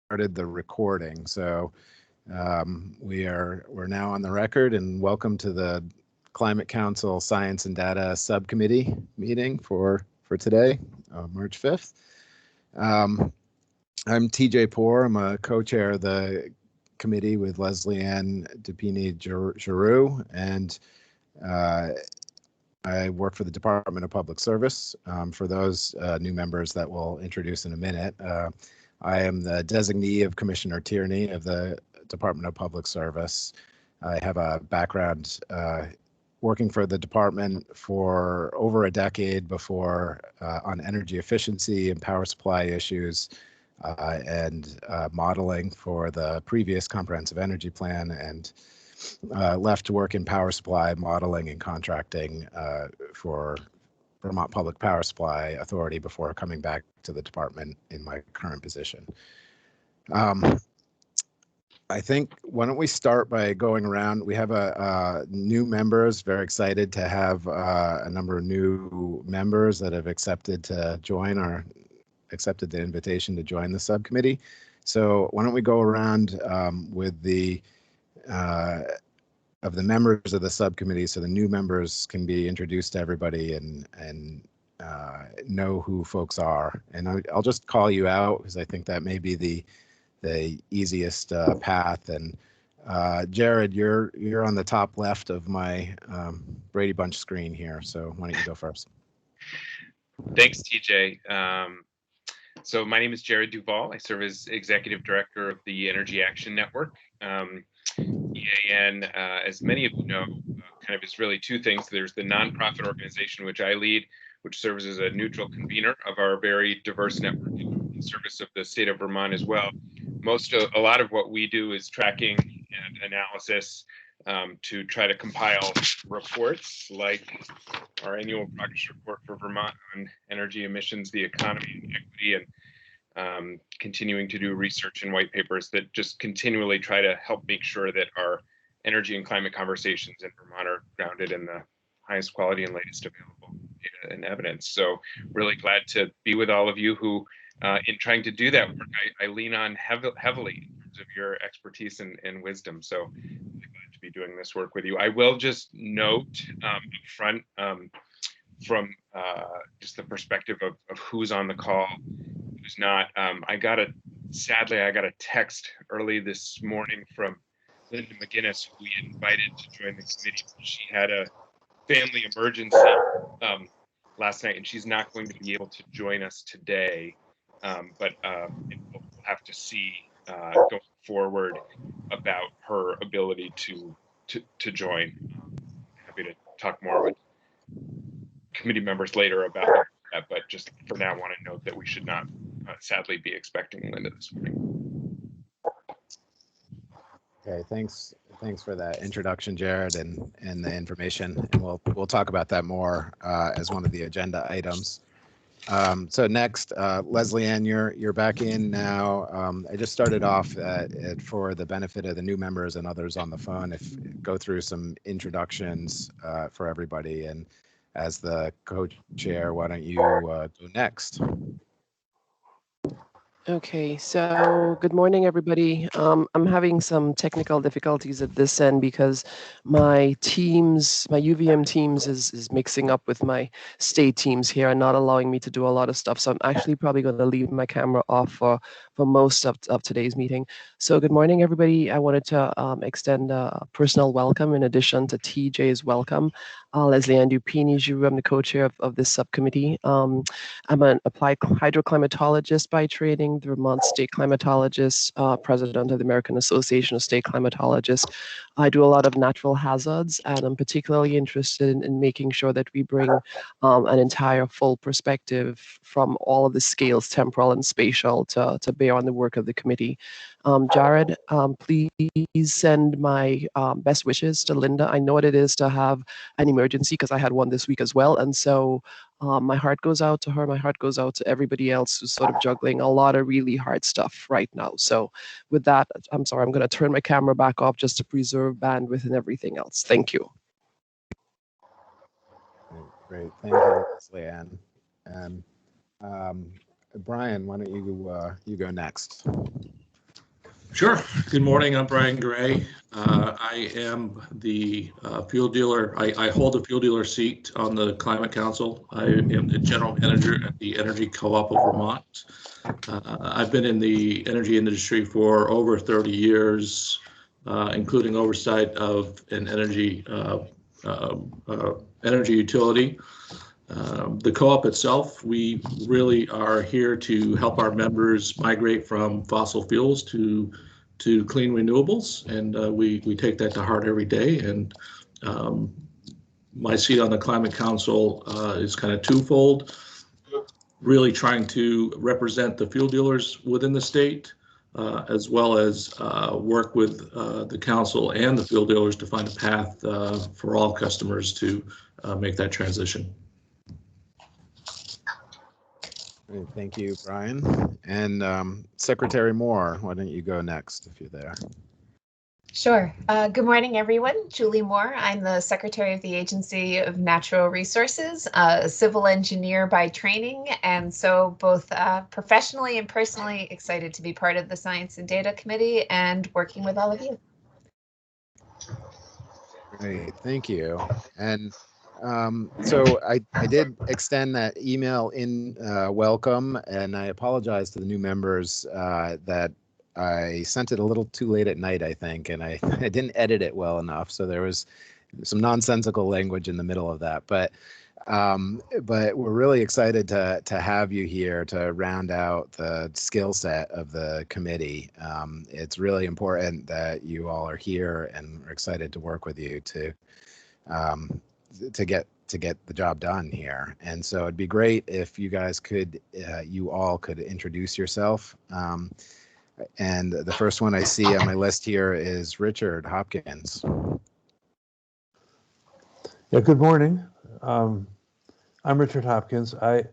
started the recording. So we're now on the record, and welcome to the Climate Council Science and Data Subcommittee meeting for today, March 5th. I'm TJ Poore. I'm a co-chair of the committee with Leslie Ann Dupini-Giroux, and I work for the Department of Public Service. For those new members that we'll introduce in a minute, I am the designee of Commissioner Tierney of the Department of Public Service. I have a background working for the department for over a decade before on energy efficiency and power supply issues and modeling for the previous comprehensive energy plan, and left to work in power supply modeling and contracting for Vermont Public Power Supply Authority before coming back to the department in my current position. I think, why don't we start by going around. We have new members, very excited to have a number of new members that have accepted to join or accepted the invitation to join the subcommittee. So why don't we go around with the of the members of the subcommittee, so the new members can be introduced to everybody and know who folks are. And I'll just call you out because I think that may be the easiest path. And Jared, you're on the top left of my Brady Bunch screen here, so why don't you go first? Thanks, TJ. So my name is Jared Duvall. I serve as Executive Director of the Energy Action Network. EAN, as many of you know, kind of is really two things. There's the nonprofit organization which I lead, which serves as a neutral convener of our very diverse network in service of the state of Vermont as well. A lot of what we do is tracking and analysis to try to compile reports like our annual progress report for Vermont on energy emissions, the economy, and equity, and continuing to do research and white papers that just continually try to help make sure that our energy and climate conversations in Vermont are grounded in the highest quality and latest available data and evidence. So really glad to be with all of you who, in trying to do that work, I lean on heavily in terms of your expertise and wisdom. So really glad to be doing this work with you. I will just note up front from just the perspective of who's on the call, who's not. Sadly, I got a text early this morning from Linda McGinnis, who we invited to join the committee. She had a family emergency last night, and she's not going to be able to join us today. But we'll have to see going forward about her ability to join. Happy to talk more with committee members later about that, but just for now, I want to note that we should not sadly be expecting Linda this morning. Okay, thanks for that introduction, Jared, and the information. And we'll talk about that more as one of the agenda items. So next, Leslie Ann, you're back in now. I just started off for the benefit of the new members and others on the phone, go through some introductions for everybody. And as the co-chair, why don't you go next? Okay, so good morning, everybody. I'm having some technical difficulties at this end because my UVM teams is mixing up with my state teams here and not allowing me to do a lot of stuff. So I'm actually probably going to leave my camera off for most of today's meeting. So good morning, everybody. I wanted to extend a personal welcome in addition to TJ's welcome. Leslie Ann Dupini-Giroux, I'm the co-chair of this subcommittee. I'm an applied hydroclimatologist by training, the Vermont State Climatologist, president of the American Association of State Climatologists. I do a lot of natural hazards, and I'm particularly interested in making sure that we bring an entire full perspective from all of the scales, temporal and spatial, to bear on the work of the committee. Jared, please send my best wishes to Linda. I know what it is to have an emergency because I had one this week as well. And so my heart goes out to her. My heart goes out to everybody else who's sort of juggling a lot of really hard stuff right now. So with that, I'm sorry, I'm going to turn my camera back off just to preserve bandwidth and everything else. Thank you. Great. Thank you, Leslie Ann. And Brian, why don't you go next? Sure. Good morning. I'm Brian Gray. I am the fuel dealer. I hold a fuel dealer seat on the Climate Council. I am the general manager at the Energy Co-op of Vermont. I've been in the energy industry for over 30 years, including oversight of an energy utility. The co-op itself, we really are here to help our members migrate from fossil fuels to clean renewables, and we take that to heart every day. And my seat on the Climate Council is kind of twofold, really trying to represent the fuel dealers within the state, as well as work with the council and the fuel dealers to find a path for all customers to make that transition. Great, thank you, Brian. And Secretary Moore, why don't you go next if you're there? Sure. Good morning, everyone. Julie Moore. I'm the Secretary of the Agency of Natural Resources, a civil engineer by training, and so both professionally and personally excited to be part of the Science and Data Committee and working with all of you. Great, thank you. And so I did extend that email in welcome, and I apologize to the new members that I sent it a little too late at night, I think, and I didn't edit it well enough. So there was some nonsensical language in the middle of that. But we're really excited to have you here to round out the skill set of the committee. It's really important that you all are here, and we're excited to work with you to get the job done here. And so it'd be great if you guys could, you all could introduce yourself. And the first one I see on my list here is Richard Hopkins. Yeah, good morning. I'm Richard Hopkins. I'm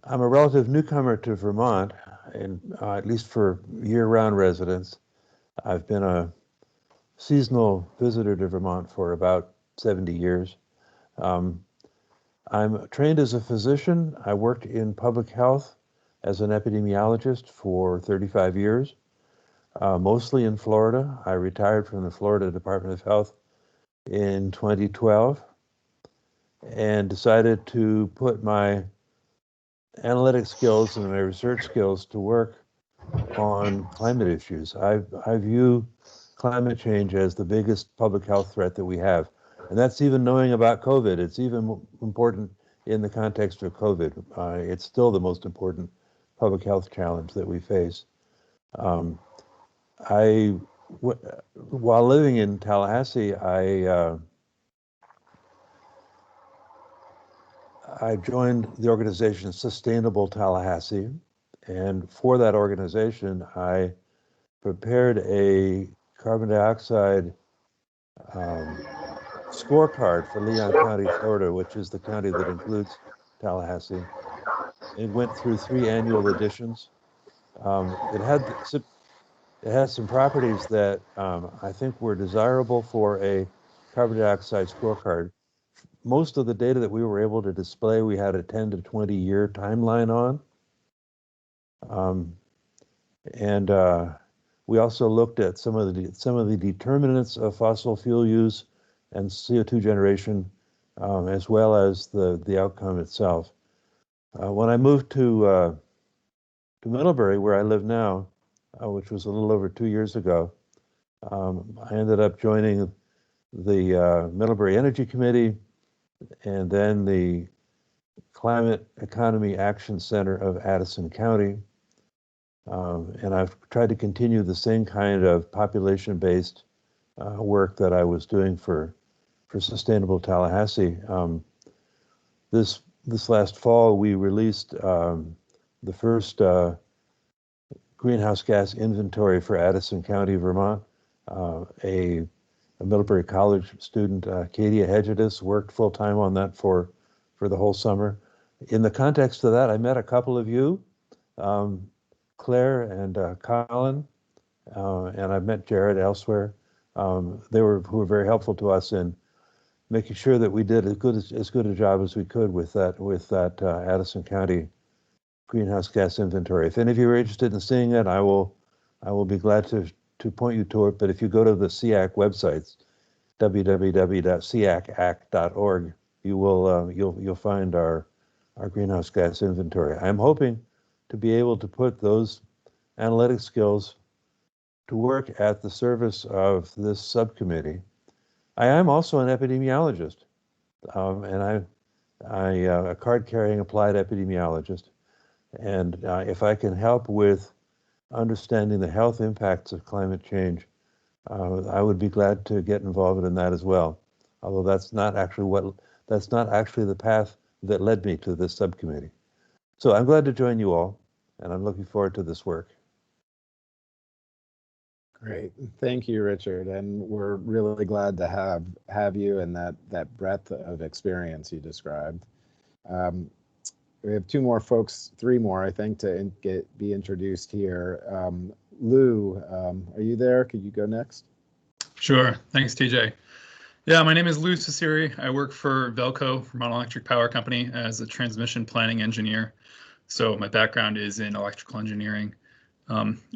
a relative newcomer to Vermont, and at least for year-round residents. I've been a seasonal visitor to Vermont for about 70 years. I'm trained as a physician. I worked in public health as an epidemiologist for 35 years, mostly in Florida. I retired from the Florida Department of Health in 2012 and decided to put my analytic skills and my research skills to work on climate issues. I view climate change as the biggest public health threat that we have. And that's even knowing about COVID. It's even important in the context of COVID. It's still the most important public health challenge that we face. While living in Tallahassee, I joined the organization Sustainable Tallahassee. And for that organization, I prepared a carbon dioxide scorecard for Leon County, Florida, which is the county that includes Tallahassee. It went through 3 annual editions. It has some properties that I think were desirable for a carbon dioxide scorecard. Most of the data that we were able to display, we had a 10 to 20 year timeline on. We also looked at some of the determinants of fossil fuel use and CO2 generation, as well as the outcome itself. When I moved to Middlebury, where I live now, which was a little over 2 years ago, I ended up joining the Middlebury Energy Committee and then the Climate Economy Action Center of Addison County. And I've tried to continue the same kind of population-based work that I was doing for Sustainable Tallahassee. This last fall, we released the first greenhouse gas inventory for Addison County, Vermont. A Middlebury College student, Katia Hedgedis, worked full-time on that for the whole summer. In the context of that, I met a couple of you, Claire and Colin, and I've met Jared elsewhere. Who were very helpful to us in making sure that we did as good a job as we could with that Addison County greenhouse gas inventory. If any of you are interested in seeing it, I will I will be glad to point you to it. But if you go to the SEAC websites, www.seacact.org, you'll find our greenhouse gas inventory. I'm hoping to be able to put those analytic skills to work at the service of this subcommittee. I am also an epidemiologist, and I'm a card-carrying applied epidemiologist. And if I can help with understanding the health impacts of climate change, I would be glad to get involved in that as well. Although that's not actually the path that led me to this subcommittee. So I'm glad to join you all, and I'm looking forward to this work. Great, thank you, Richard, and we're really glad to have you and that breadth of experience you described. We have three more, I think, to be introduced here. Lou, are you there? Could you go next? Sure. Thanks, TJ. Yeah, my name is Lou Ciceri. I work for Velco, Vermont Electric Power Company, as a transmission planning engineer. So my background is in electrical engineering.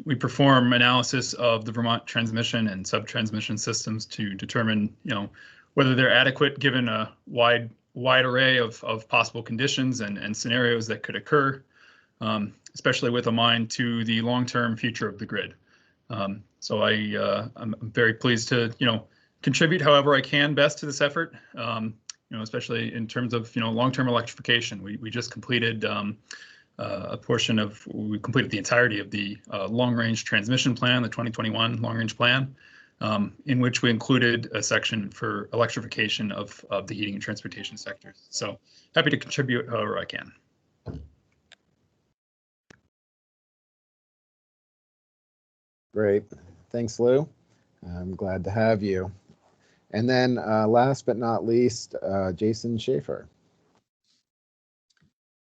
We perform analysis of the Vermont transmission and sub-transmission systems to determine, whether they're adequate given a wide array of possible conditions and scenarios that could occur, especially with a mind to the long-term future of the grid. So I'm very pleased to, contribute however I can best to this effort, especially in terms of, long-term electrification. We just completed we completed the entirety of the long-range transmission plan, the 2021 long-range plan, in which we included a section for electrification of the heating and transportation sectors. So happy to contribute however I can. Great, thanks, Lou. I'm glad to have you. And then last but not least, Jason Schaefer.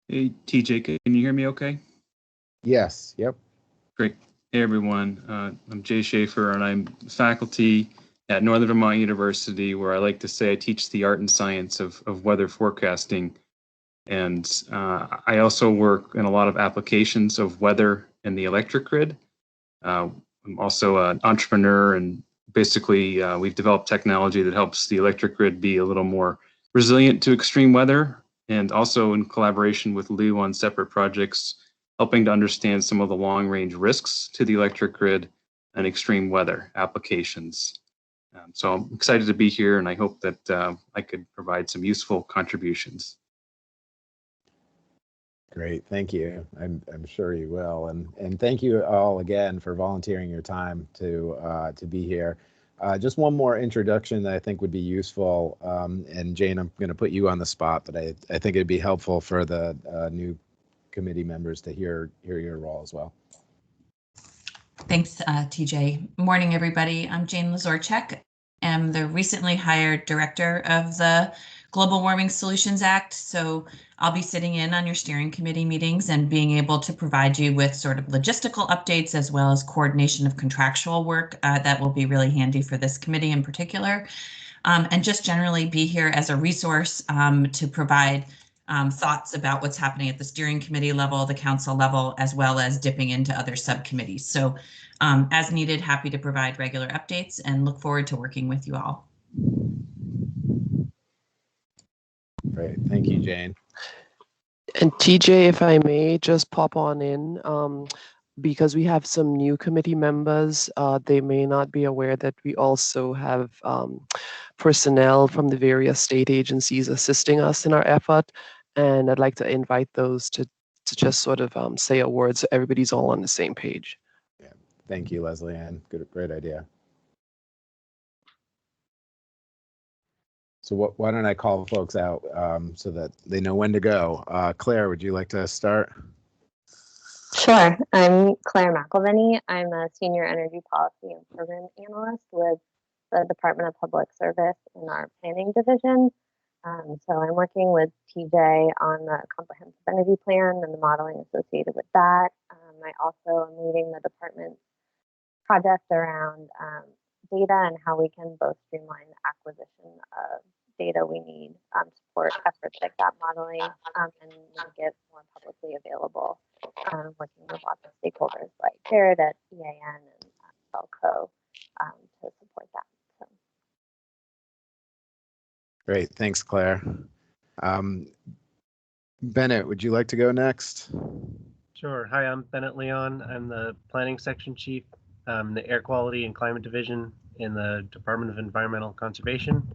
Hey, TJ, can you hear me okay? Yes, yep. Great. Hey, everyone. I'm Jay Schaefer, and I'm faculty at Northern Vermont University, where I like to say I teach the art and science of weather forecasting. And I also work in a lot of applications of weather in the electric grid. I'm also an entrepreneur, and basically we've developed technology that helps the electric grid be a little more resilient to extreme weather, and also in collaboration with Lou on separate projects, helping to understand some of the long-range risks to the electric grid and extreme weather applications. So I'm excited to be here, and I hope that I could provide some useful contributions. Great, thank you. I'm sure you will, and thank you all again for volunteering your time to be here. Just one more introduction that I think would be useful, and Jane, I'm going to put you on the spot, but I think it'd be helpful for the new committee members to hear your role as well. Thanks, TJ. Morning, everybody. I'm Jane Lazorchek. I'm the recently hired director of the Global Warming Solutions Act. So I'll be sitting in on your steering committee meetings and being able to provide you with sort of logistical updates as well as coordination of contractual work that will be really handy for this committee in particular. And just generally be here as a resource to provide thoughts about what's happening at the steering committee level, the council level, as well as dipping into other subcommittees. So as needed, happy to provide regular updates and look forward to working with you all. Great, thank you, Jane. And TJ, if I may just pop on in, because we have some new committee members, they may not be aware that we also have personnel from the various state agencies assisting us in our effort. And I'd like to invite those to just sort of say a word so everybody's all on the same page. Yeah, thank you, Leslie Ann. Great idea. So why don't I call folks out so that they know when to go? Claire, would you like to start? Sure. I'm Claire McElveny. I'm a senior energy policy and program analyst with the Department of Public Service in our planning division. So I'm working with TJ on the comprehensive energy plan and the modeling associated with that. I also am leading the department's project around data and how we can both streamline the acquisition of data we need to support efforts like that modeling and make it more publicly available. working with lots of stakeholders like Jared at EAN and Velco to support that. So. Great, thanks, Claire. Bennett, would you like to go next? Sure. Hi, I'm Bennett Leon. I'm the Planning Section Chief, the Air Quality and Climate Division in the Department of Environmental Conservation,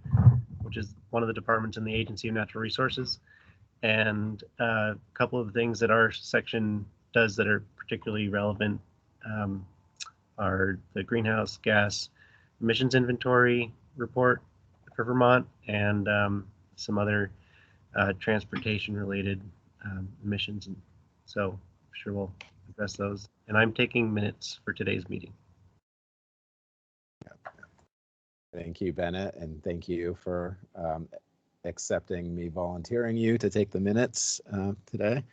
which is one of the departments in the Agency of Natural Resources. And a couple of things that our section does that are particularly relevant are the greenhouse gas emissions inventory report for Vermont and some other transportation related emissions. And so I'm sure we'll address those. And I'm taking minutes for today's meeting. Thank you, Bennett, and thank you for accepting me volunteering you to take the minutes today.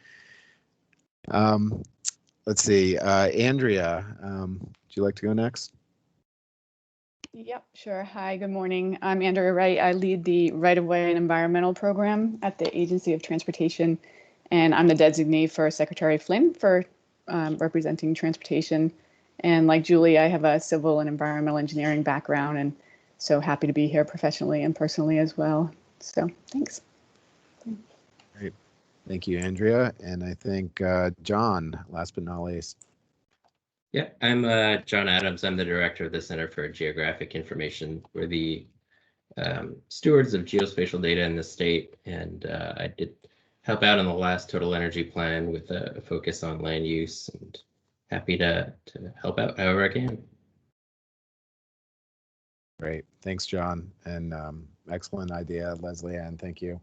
Let's see, Andrea, would you like to go next? Yep, sure. Hi, good morning. I'm Andrea Wright. I lead the Right-of-Way and Environmental Program at the Agency of Transportation, and I'm the designee for Secretary Flynn for representing transportation. And like Julie, I have a civil and environmental engineering background, and so happy to be here professionally and personally as well. So thanks. Great. Thank you, Andrea. And I think John, last but not least. Yeah, I'm John Adams. I'm the director of the Center for Geographic Information. We're the stewards of geospatial data in the state, and I did help out in the last Total Energy Plan with a focus on land use, and happy to help out however I can. Great, thanks, John, and excellent idea, Leslie Ann. Thank you.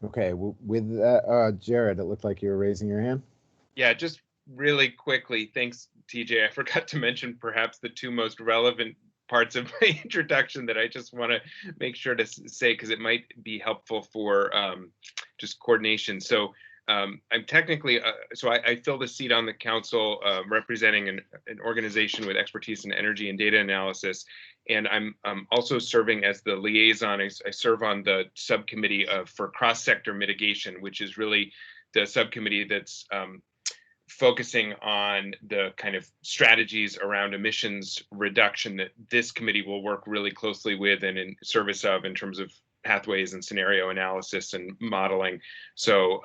Okay, with that, Jared, it looked like you were raising your hand. Yeah, just really quickly, thanks, TJ. I forgot to mention perhaps the two most relevant parts of my introduction that I just want to make sure to say, because it might be helpful for just coordination. So I'm technically, so I filled a seat on the council representing an organization with expertise in energy and data analysis. And I'm also serving as the liaison. I serve on the subcommittee for cross-sector mitigation, which is really the subcommittee that's focusing on the kind of strategies around emissions reduction that this committee will work really closely with and in service of in terms of pathways and scenario analysis and modeling. So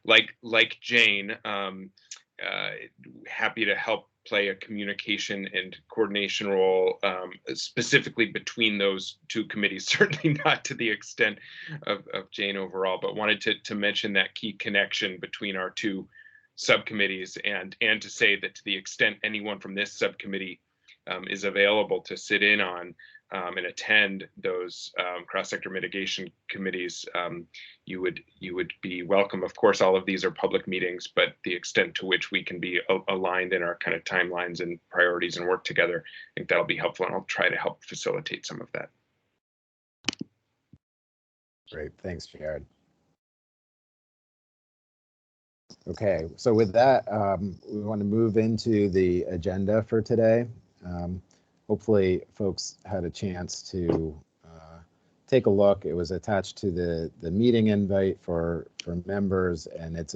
like Jane, happy to help play a communication and coordination role specifically between those two committees, certainly not to the extent of Jane overall, but wanted to mention that key connection between our two subcommittees and to say that to the extent anyone from this subcommittee is available to sit in on and attend those cross-sector mitigation committees, you would be welcome. Of course, all of these are public meetings, but the extent to which we can be aligned in our kind of timelines and priorities and work together, I think that'll be helpful, and I'll try to help facilitate some of that. Great, thanks, Jared. Okay, so with that, we want to move into the agenda for today. Hopefully folks had a chance to take a look. It was attached to the meeting invite for members, and it's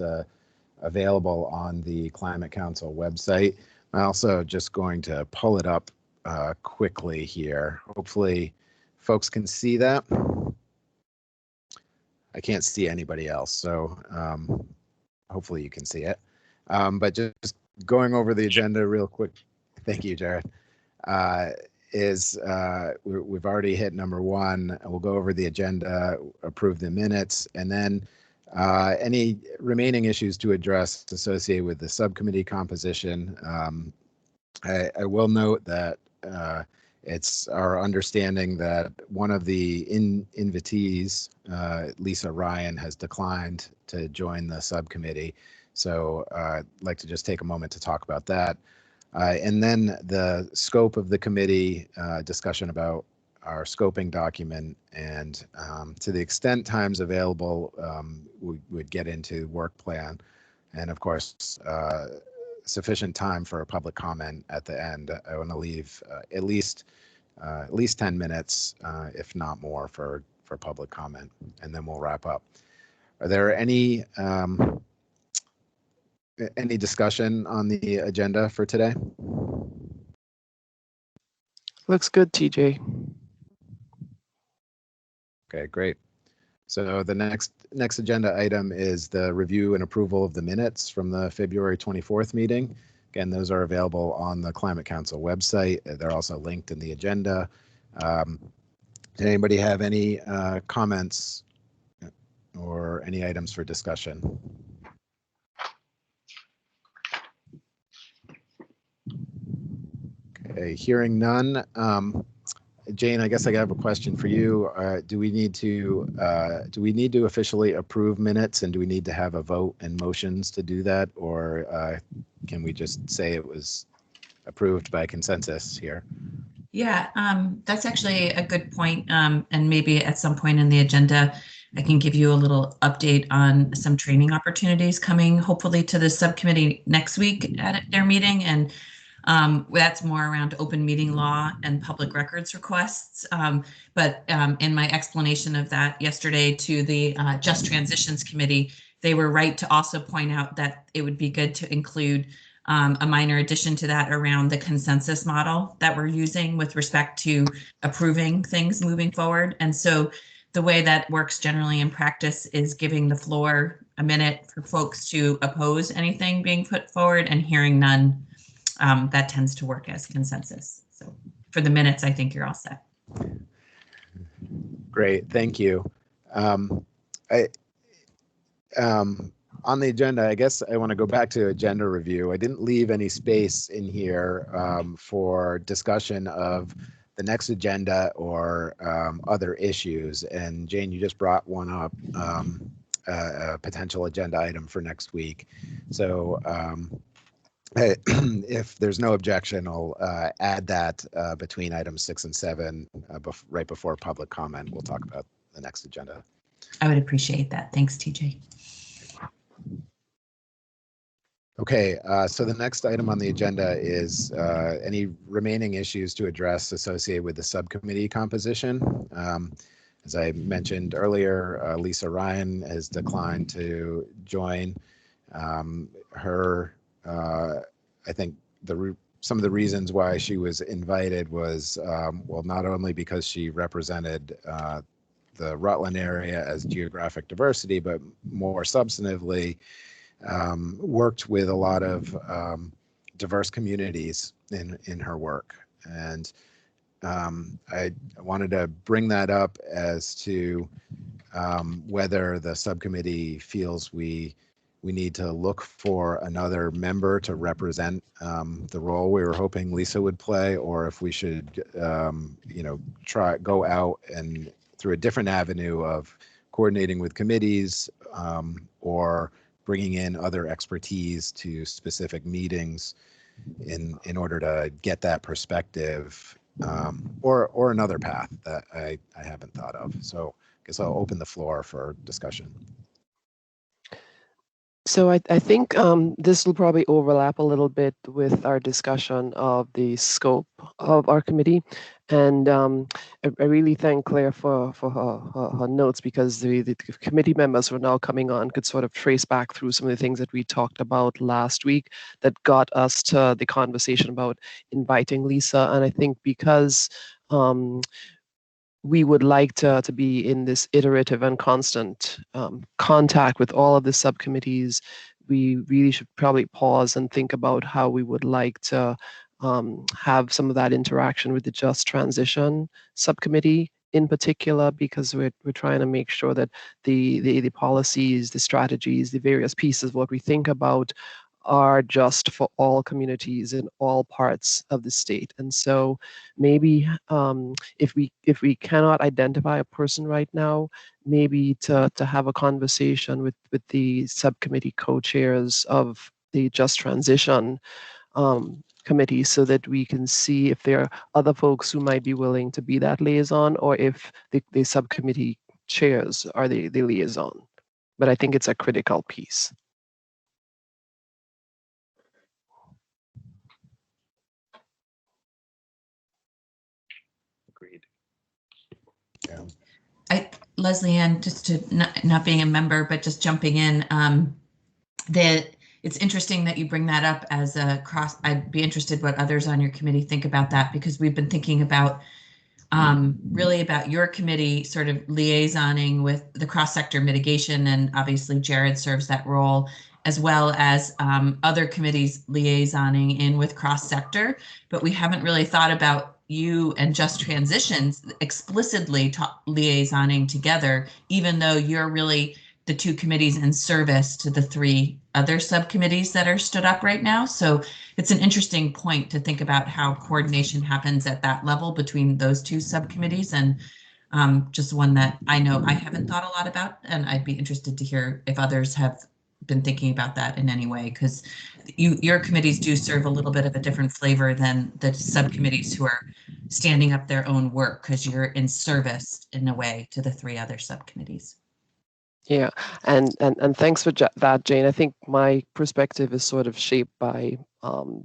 available on the Climate Council website. I'm also just going to pull it up quickly here. Hopefully folks can see that. I can't see anybody else, so hopefully you can see it. But just going over the agenda real quick. Thank you, Jared. We've already hit number one. We'll go over the agenda, approve the minutes, and then any remaining issues to address associated with the subcommittee composition. I will note that it's our understanding that one of the invitees, Lisa Ryan, has declined to join the subcommittee. So I'd like to just take a moment to talk about that. And then the scope of the committee, discussion about our scoping document, and to the extent time's available, we would get into work plan, and of course sufficient time for a public comment at the end. I want to leave at least 10 minutes, if not more, for public comment, and then we'll wrap up. Are there any discussion on the agenda for today? Looks good, TJ. Okay, great. So the next agenda item is the review and approval of the minutes from the February 24th meeting. Again, those are available on the Climate Council website. They're also linked in the agenda. Did anybody have any comments or any items for discussion? Okay, hearing none. Jane, I guess I have a question for you. Do we need to officially approve minutes, and do we need to have a vote and motions to do that, or can we just say it was approved by consensus here? Yeah, that's actually a good point. And maybe at some point in the agenda, I can give you a little update on some training opportunities coming hopefully to the subcommittee next week at their meeting. And that's more around open meeting law and public records requests. But in my explanation of that yesterday to the Just Transitions Committee, they were right to also point out that it would be good to include a minor addition to that around the consensus model that we're using with respect to approving things moving forward. And so the way that works generally in practice is giving the floor a minute for folks to oppose anything being put forward, and hearing none. That tends to work as consensus. So for the minutes, I think you're all set. Great, thank you. On the agenda, I guess I want to go back to agenda review. I didn't leave any space in here for discussion of the next agenda or other issues. And Jane, you just brought one up, a potential agenda item for next week. So if there's no objection, I'll add that between items 6 and 7, right before public comment. We'll talk about the next agenda. I would appreciate that. Thanks, TJ. Okay, so the next item on the agenda is any remaining issues to address associated with the subcommittee composition. As I mentioned earlier, Lisa Ryan has declined to join. I think some of the reasons why she was invited was, well, not only because she represented the Rutland area as geographic diversity, but more substantively, worked with a lot of diverse communities in her work. And I wanted to bring that up as to whether the subcommittee feels we need to look for another member to represent the role we were hoping Lisa would play, or if we should, go out and through a different avenue of coordinating with committees or bringing in other expertise to specific meetings in order to get that perspective, or another path that I haven't thought of. So I guess I'll open the floor for discussion. So I think this will probably overlap a little bit with our discussion of the scope of our committee. And I really thank Claire for her notes, because the committee members who are now coming on could sort of trace back through some of the things that we talked about last week that got us to the conversation about inviting Lisa. And I think because we would like to be in this iterative and constant contact with all of the subcommittees, we really should probably pause and think about how we would like to have some of that interaction with the Just Transition Subcommittee in particular, because we're trying to make sure that the policies, the strategies, the various pieces of what we think about are just for all communities in all parts of the state. And so maybe if we cannot identify a person right now, maybe to have a conversation with the subcommittee co-chairs of the Just Transition committee, so that we can see if there are other folks who might be willing to be that liaison, or if the subcommittee chairs are the liaison. But I think it's a critical piece. Agreed. Yeah. Leslie Ann, just to not being a member, but just jumping in, that it's interesting that you bring that up as a cross. I'd be interested what others on your committee think about that, because we've been thinking about really about your committee sort of liaisoning with the cross-sector mitigation, and obviously Jared serves that role, as well as other committees liaisoning in with cross-sector, but we haven't really thought about you and Just Transitions explicitly liaisoning together, even though you're really the two committees in service to the three other subcommittees that are stood up right now. So it's an interesting point to think about how coordination happens at that level between those two subcommittees, and just one that I know I haven't thought a lot about, and I'd be interested to hear if others have been thinking about that in any way, because your committees do serve a little bit of a different flavor than the subcommittees who are standing up their own work, because you're in service in a way to the three other subcommittees. Yeah, and thanks for that, Jane. I think my perspective is sort of shaped by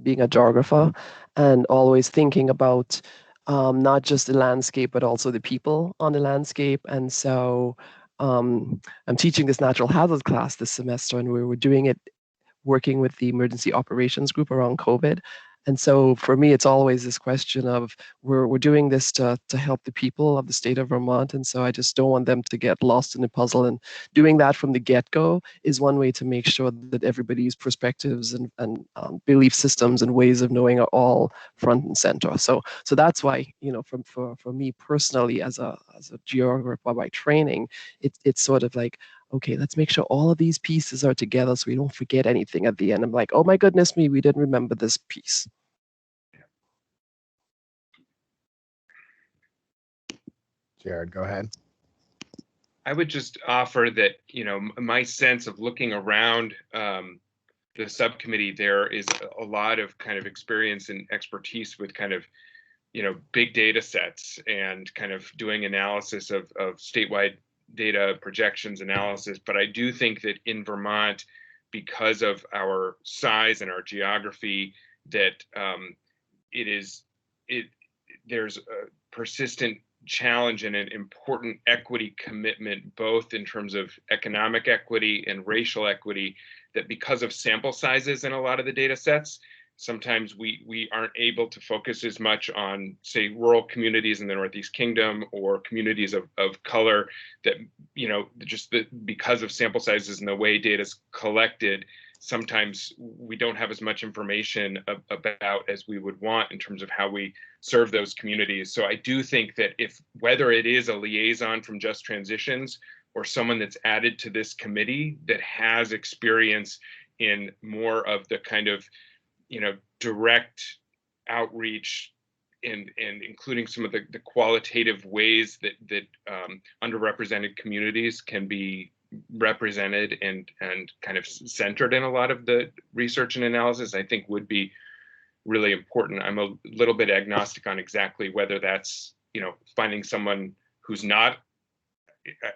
being a geographer and always thinking about not just the landscape, but also the people on the landscape. And so I'm teaching this natural hazard class this semester, and we were doing it working with the emergency operations group around COVID. And so for me, it's always this question of we're doing this to help the people of the state of Vermont. And so I just don't want them to get lost in the puzzle. And doing that from the get-go is one way to make sure that everybody's perspectives and belief systems and ways of knowing are all front and center. So that's why, you know, for me personally as a geographer by training, it's sort of like, okay, let's make sure all of these pieces are together so we don't forget anything at the end. I'm like, oh my goodness me, we didn't remember this piece. Jared, go ahead. I would just offer that, you know, my sense of looking around the subcommittee, there is a lot of kind of experience and expertise with kind of, you know, big data sets and kind of doing analysis of statewide data projections analysis. But I do think that in Vermont, because of our size and our geography, that there's a persistent challenge and an important equity commitment, both in terms of economic equity and racial equity, that because of sample sizes in a lot of the data sets, sometimes we aren't able to focus as much on, say, rural communities in the Northeast Kingdom or communities of color, that, you know, just because of sample sizes and the way data is collected, sometimes we don't have as much information about as we would want in terms of how we serve those communities. So I do think that whether it is a liaison from Just Transitions or someone that's added to this committee that has experience in more of the kind of, you know, direct outreach and including some of the qualitative ways that underrepresented communities can be represented and kind of centered in a lot of the research and analysis, I think would be really important. I'm a little bit agnostic on exactly whether that's, you know, finding someone who's not.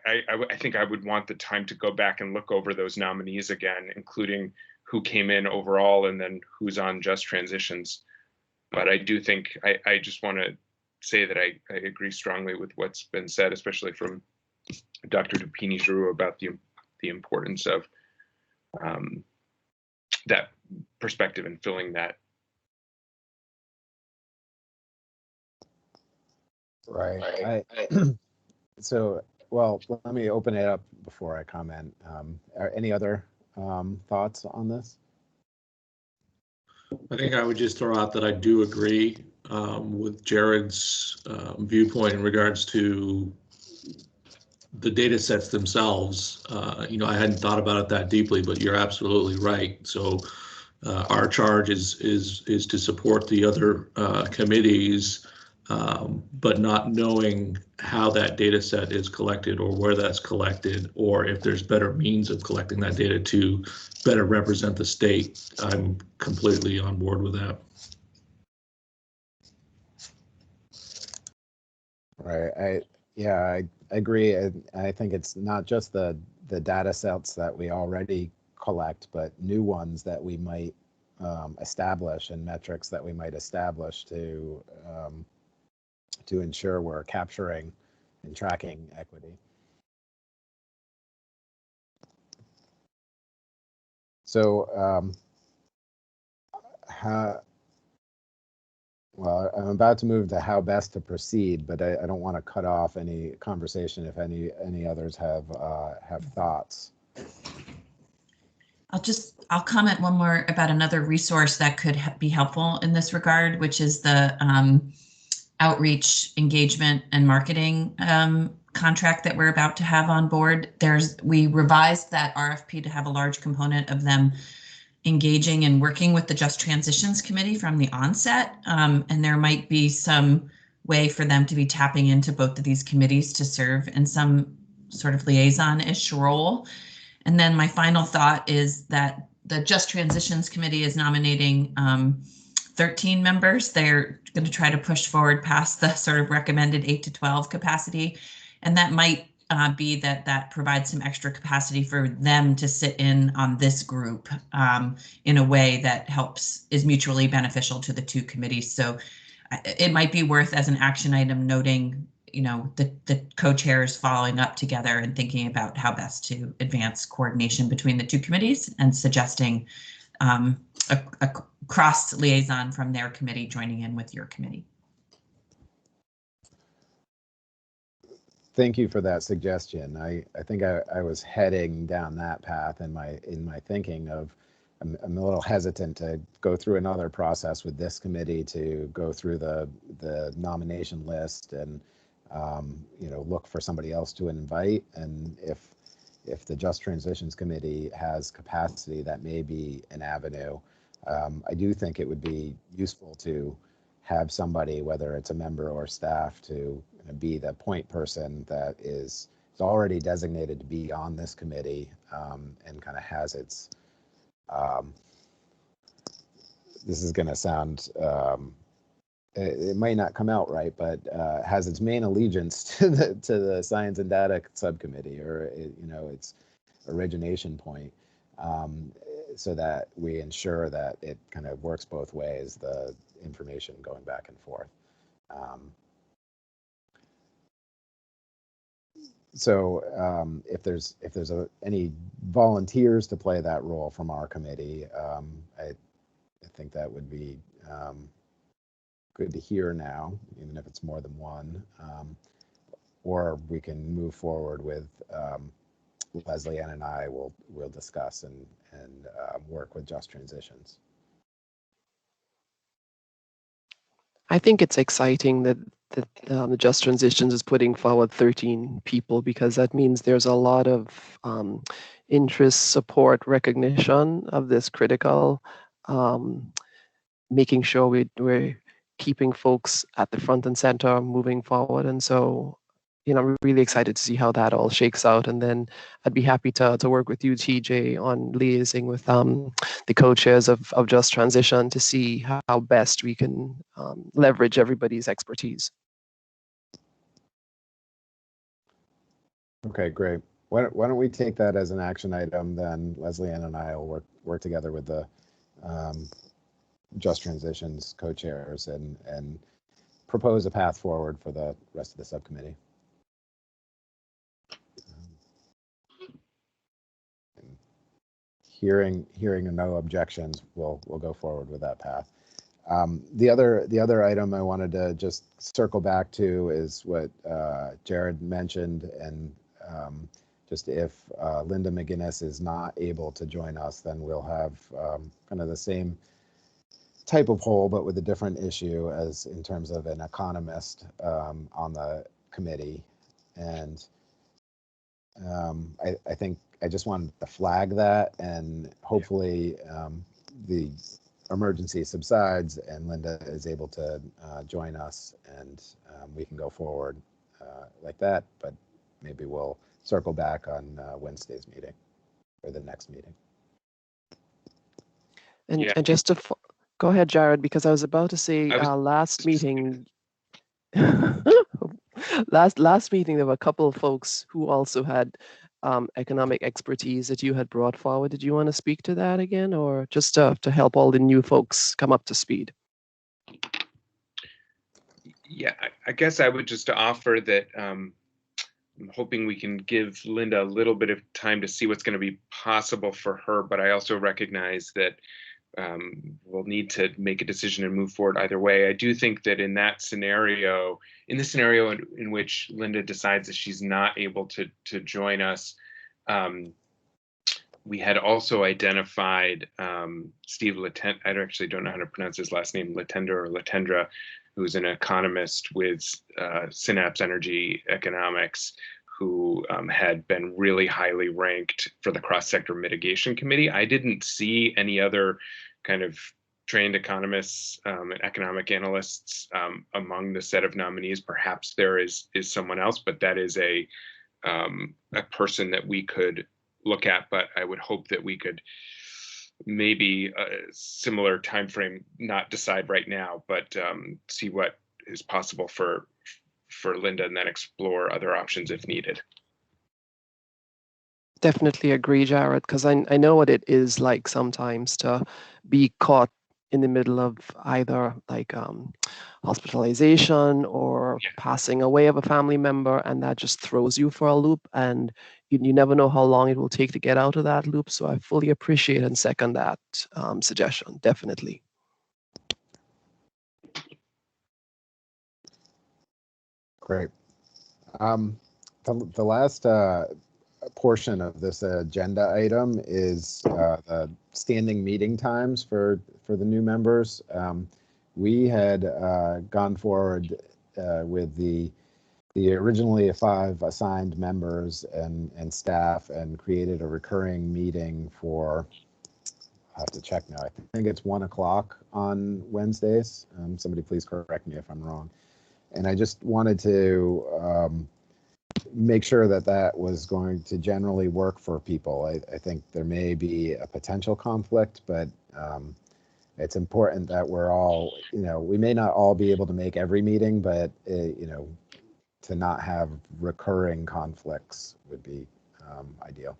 I think I would want the time to go back and look over those nominees again, including who came in overall and then who's on Just Transitions. But I do think I just want to say that I agree strongly with what's been said, especially from Dr. Dupini-Giroux about the importance of that perspective and filling that. Right. So, well, let me open it up before I comment. Are any other thoughts on this? I think I would just throw out that I do agree with Jared's viewpoint in regards to the data sets themselves. You know, I hadn't thought about it that deeply, but you're absolutely right. So our charge is to support the other committees, but not knowing how that data set is collected or where that's collected, or if there's better means of collecting that data to better represent the state. I'm completely on board with that. Right. I agree. I think it's not just the data sets that we already collect, but new ones that we might establish and metrics that we might establish to ensure we're capturing and tracking equity. So well, I'm about to move to how best to proceed, but I don't want to cut off any conversation if any others have thoughts. I'll comment one more about another resource that could be helpful in this regard, which is the outreach, engagement, and marketing contract that we're about to have on board. We revised that RFP to have a large component of them engaging and working with the Just Transitions Committee from the onset, and there might be some way for them to be tapping into both of these committees to serve in some sort of liaison-ish role. And then my final thought is that the Just Transitions Committee is nominating 13 members. They're going to try to push forward past the sort of recommended 8 to 12 capacity. And that might be that provides some extra capacity for them to sit in on this group in a way that is mutually beneficial to the two committees. So it might be worth, as an action item, noting the co-chairs following up together and thinking about how best to advance coordination between the two committees and suggesting a cross liaison from their committee joining in with your committee. Thank you for that suggestion. I think I was heading down that path in my thinking of I'm a little hesitant to go through another process with this committee to go through the nomination list and look for somebody else to invite. And if the Just Transitions Committee has capacity, that may be an avenue. I do think it would be useful to have somebody, whether it's a member or staff, to be the point person that is already designated to be on this committee and kind of has its, this is going to sound, it might not come out right, but has its main allegiance to the Science and Data Subcommittee, or its origination point, so that we ensure that it kind of works both ways, the information going back and forth. So if there's any volunteers to play that role from our committee, I think that would be good to hear now, even if it's more than one. Or we can move forward with Leslie Ann and I will discuss and work with Just Transitions. I think it's exciting that the Just Transitions is putting forward 13 people, because that means there's a lot of interest, support, recognition of this critical, making sure we're keeping folks at the front and center moving forward. And so, I'm really excited to see how that all shakes out. And then I'd be happy to work with you, TJ, on liaising with the co-chairs of Just Transition to see how best we can leverage everybody's expertise. Okay, great. Why don't we take that as an action item, then Leslie Ann and I will work together with the Just Transitions co-chairs and propose a path forward for the rest of the subcommittee. Hearing no objections, we'll go forward with that path. The other item I wanted to just circle back to is what Jared mentioned, and just if Linda McGinnis is not able to join us, then we'll have kind of the same type of hole, but with a different issue, as in terms of an economist on the committee. And I think I just wanted to flag that, and hopefully the emergency subsides and Linda is able to join us, and we can go forward like that. But maybe we'll circle back on Wednesday's meeting or the next meeting. And just to go ahead, Jared, because I was about to say last meeting. last meeting, there were a couple of folks who also had economic expertise that you had brought forward. Did you want to speak to that again, or just to help all the new folks come up to speed? Yeah, I guess I would just offer that I'm hoping we can give Linda a little bit of time to see what's going to be possible for her, but I also recognize that we'll need to make a decision and move forward either way. I do think that in that scenario, in the scenario in which Linda decides that she's not able to join us, we had also identified Steve Latendra, I actually don't know how to pronounce his last name, Latendra, who's an economist with Synapse Energy Economics, who had been really highly ranked for the cross-sector mitigation committee. I didn't see any other kind of trained economists and economic analysts among the set of nominees. Perhaps there is someone else, but that is a person that we could look at. But I would hope that we could maybe a similar time frame, not decide right now, but see what is possible for Linda, and then explore other options if needed. Definitely agree, Jared, because I know what it is like sometimes to be caught in the middle of either like hospitalization or passing away of a family member, and that just throws you for a loop, and you never know how long it will take to get out of that loop. So I fully appreciate and second that suggestion, definitely. Great. The last portion of this agenda item is the standing meeting times for the new members. We had gone forward with the originally 5 assigned members and staff, and created a recurring meeting for, I have to check now, I think it's 1 o'clock on Wednesdays. Somebody please correct me if I'm wrong. And I just wanted to make sure that that was going to generally work for people. I think there may be a potential conflict, but it's important that we're all, we may not all be able to make every meeting, but, to not have recurring conflicts would be ideal.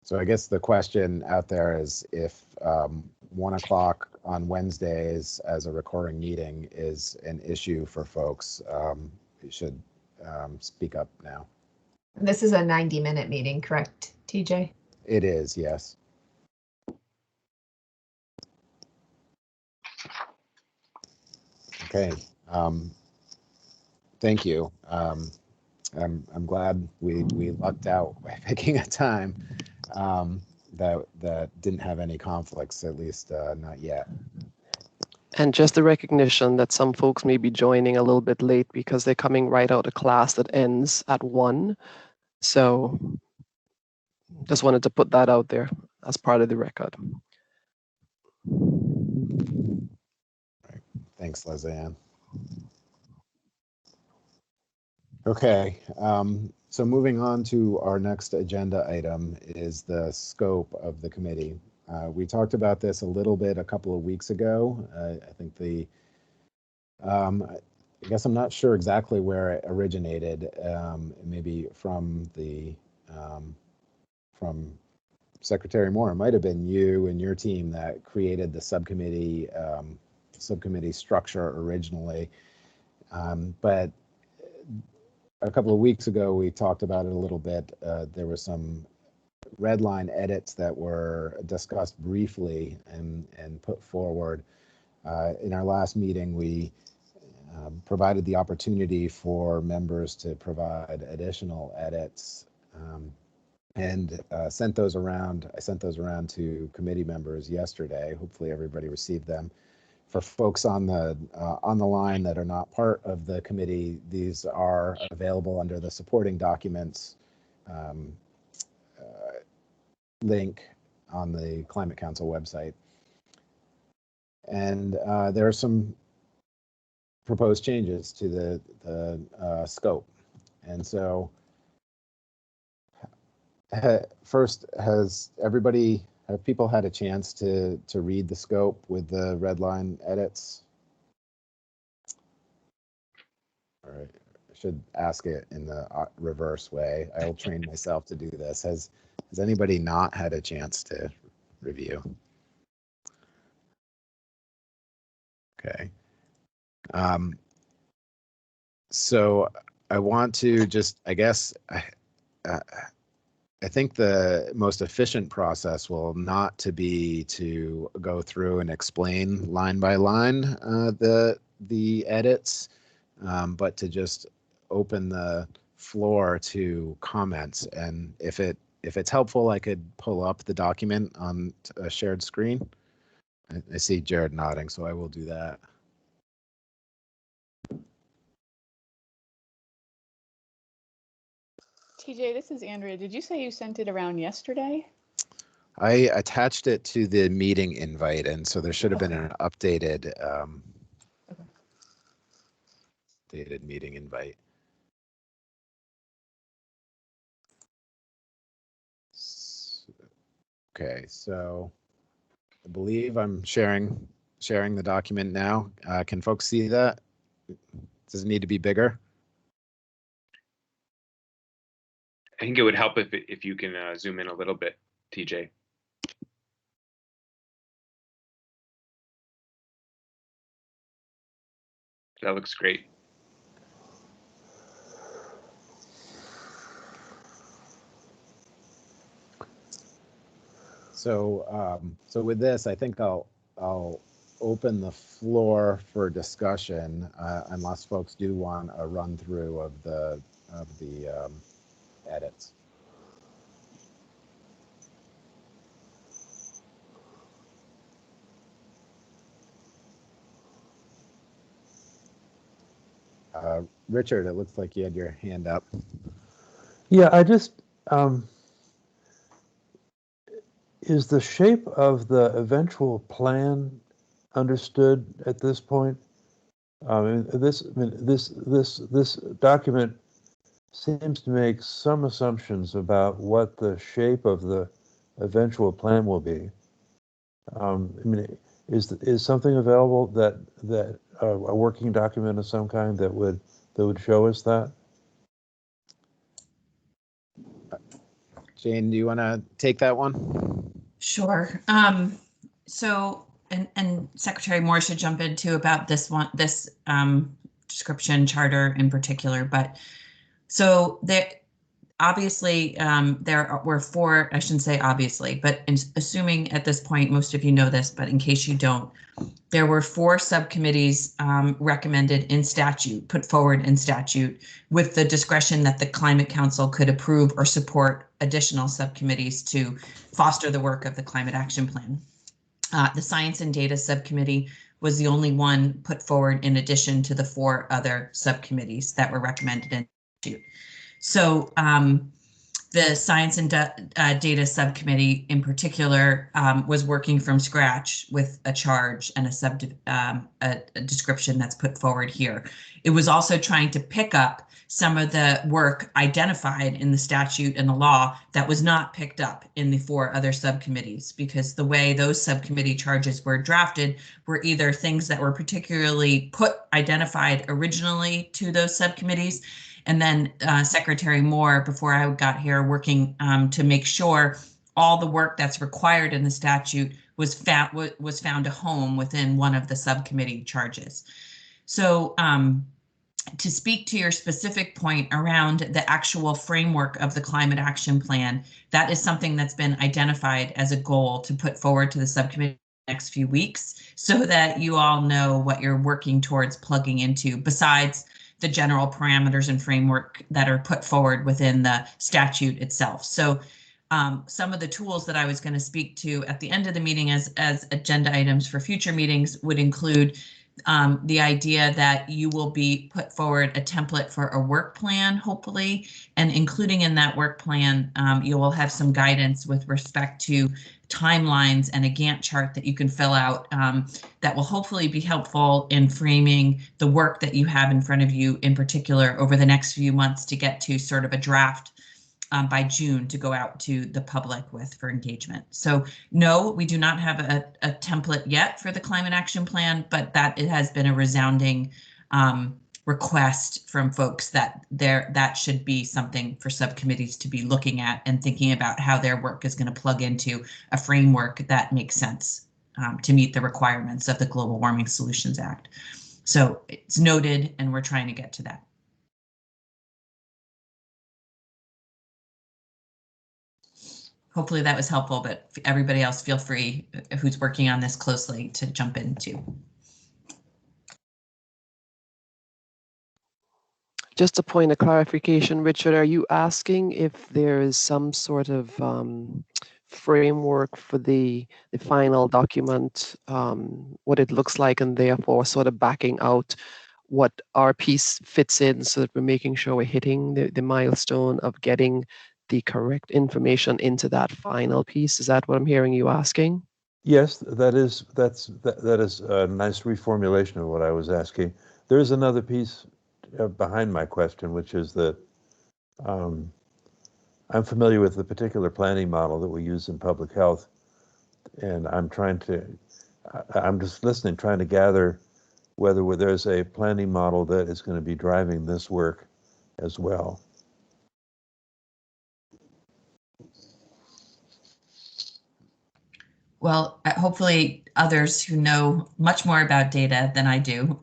So I guess the question out there is if 1 o'clock on Wednesdays as a recurring meeting is an issue for folks, you should speak up now. This is a 90-minute meeting, correct, TJ? It is, yes. Okay. Thank you. I'm glad we lucked out by picking a time that didn't have any conflicts, at least not yet. And just the recognition that some folks may be joining a little bit late because they're coming right out of class that ends at 1. So just wanted to put that out there as part of the record. Right. Thanks, Leslie-Ann. Okay, so moving on to our next agenda item is the scope of the committee. We talked about this a little bit a couple of weeks ago. I think I guess I'm not sure exactly where it originated. Maybe from from Secretary Moore. It might have been you and your team that created the subcommittee structure originally, but a couple of weeks ago, we talked about it a little bit. There were some red line edits that were discussed briefly and put forward. In our last meeting, we provided the opportunity for members to provide additional edits and sent those around. I sent those around to committee members yesterday. Hopefully everybody received them. For folks on the line that are not part of the committee, these are available under the supporting documents link on the Climate Council website. And there are some proposed changes to the scope. And so first, have people had a chance to read the scope with the red line edits? All right, I should ask it in the reverse way. I'll train myself to do this. Has anybody not had a chance to review? Okay. So I want to just, I guess, I think the most efficient process will not to be to go through and explain line by line the edits, but to just open the floor to comments. And if it's helpful, I could pull up the document on a shared screen. I see Jared nodding, so I will do that. TJ, this is Andrea. Did you say you sent it around yesterday? I attached it to the meeting invite, and so there should have been an updated updated meeting invite. Okay, so I believe I'm sharing the document now. Can folks see that? Does it need to be bigger? I think it would help if you can zoom in a little bit, TJ. That looks great. So so with this, I think I'll open the floor for discussion, unless folks do want a run through of the edits. Richard, it looks like you had your hand up. Yeah, I just, is the shape of the eventual plan understood at this point? This document seems to make some assumptions about what the shape of the eventual plan will be. I mean, is something available that a working document of some kind that would show us that? Jane, do you want to take that one? Sure. So, and Secretary Moore should jump in too about this description charter in particular. But so there, obviously, there were four, I shouldn't say obviously, but assuming at this point, most of you know this, but in case you don't, there were four subcommittees recommended in statute, put forward in statute, with the discretion that the Climate Council could approve or support additional subcommittees to foster the work of the Climate Action Plan. The Science and Data Subcommittee was the only one put forward in addition to the four other subcommittees that were recommended in statute. So the Science and Data Subcommittee in particular was working from scratch with a charge and a description that's put forward here. It was also trying to pick up some of the work identified in the statute and the law that was not picked up in the four other subcommittees, because the way those subcommittee charges were drafted were either things that were particularly identified originally to those subcommittees, and then Secretary Moore, before I got here, working to make sure all the work that's required in the statute was found a home within one of the subcommittee charges. So to speak to your specific point around the actual framework of the Climate Action Plan, that is something that's been identified as a goal to put forward to the subcommittee in the next few weeks, so that you all know what you're working towards plugging into, besides the general parameters and framework that are put forward within the statute itself. So some of the tools that I was going to speak to at the end of the meeting as agenda items for future meetings would include the idea that you will be put forward a template for a work plan, hopefully, and including in that work plan, you will have some guidance with respect to timelines and a Gantt chart that you can fill out that will hopefully be helpful in framing the work that you have in front of you, in particular over the next few months, to get to sort of a draft by June to go out to the public with for engagement. So no, we do not have a template yet for the Climate Action Plan, but that it has been a resounding request from folks that that should be something for subcommittees to be looking at and thinking about how their work is going to plug into a framework that makes sense to meet the requirements of the Global Warming Solutions Act. So it's noted, and we're trying to get to that. Hopefully that was helpful, but everybody else feel free who's working on this closely to jump in too. Just a point of clarification, Richard, are you asking if there is some sort of framework for the final document, what it looks like, and therefore sort of backing out what our piece fits in so that we're making sure we're hitting the milestone of getting the correct information into that final piece? Is that what I'm hearing you asking? Yes, that is a nice reformulation of what I was asking. There is another piece behind my question, which is that I'm familiar with the particular planning model that we use in public health, and I'm just listening, trying to gather whether there's a planning model that is going to be driving this work as well. Well, hopefully others who know much more about data than I do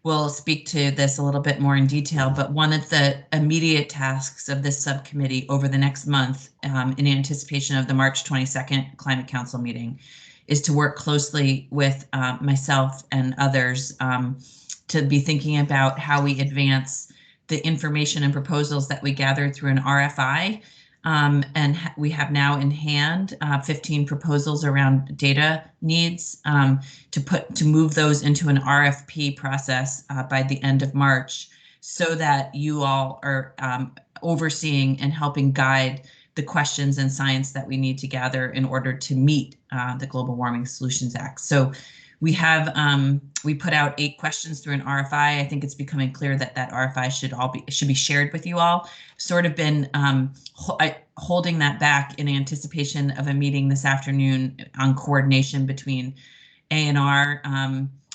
will speak to this a little bit more in detail. But one of the immediate tasks of this subcommittee over the next month, in anticipation of the March 22nd Climate Council meeting, is to work closely with myself and others to be thinking about how we advance the information and proposals that we gathered through an RFI. And we have now in hand 15 proposals around data needs to move those into an RFP process by the end of March, so that you all are overseeing and helping guide the questions and science that we need to gather in order to meet the Global Warming Solutions Act. So we have we put out 8 questions through an RFI. I think it's becoming clear that that RFI should be shared with you all. Sort of been holding that back in anticipation of a meeting this afternoon on coordination between A&R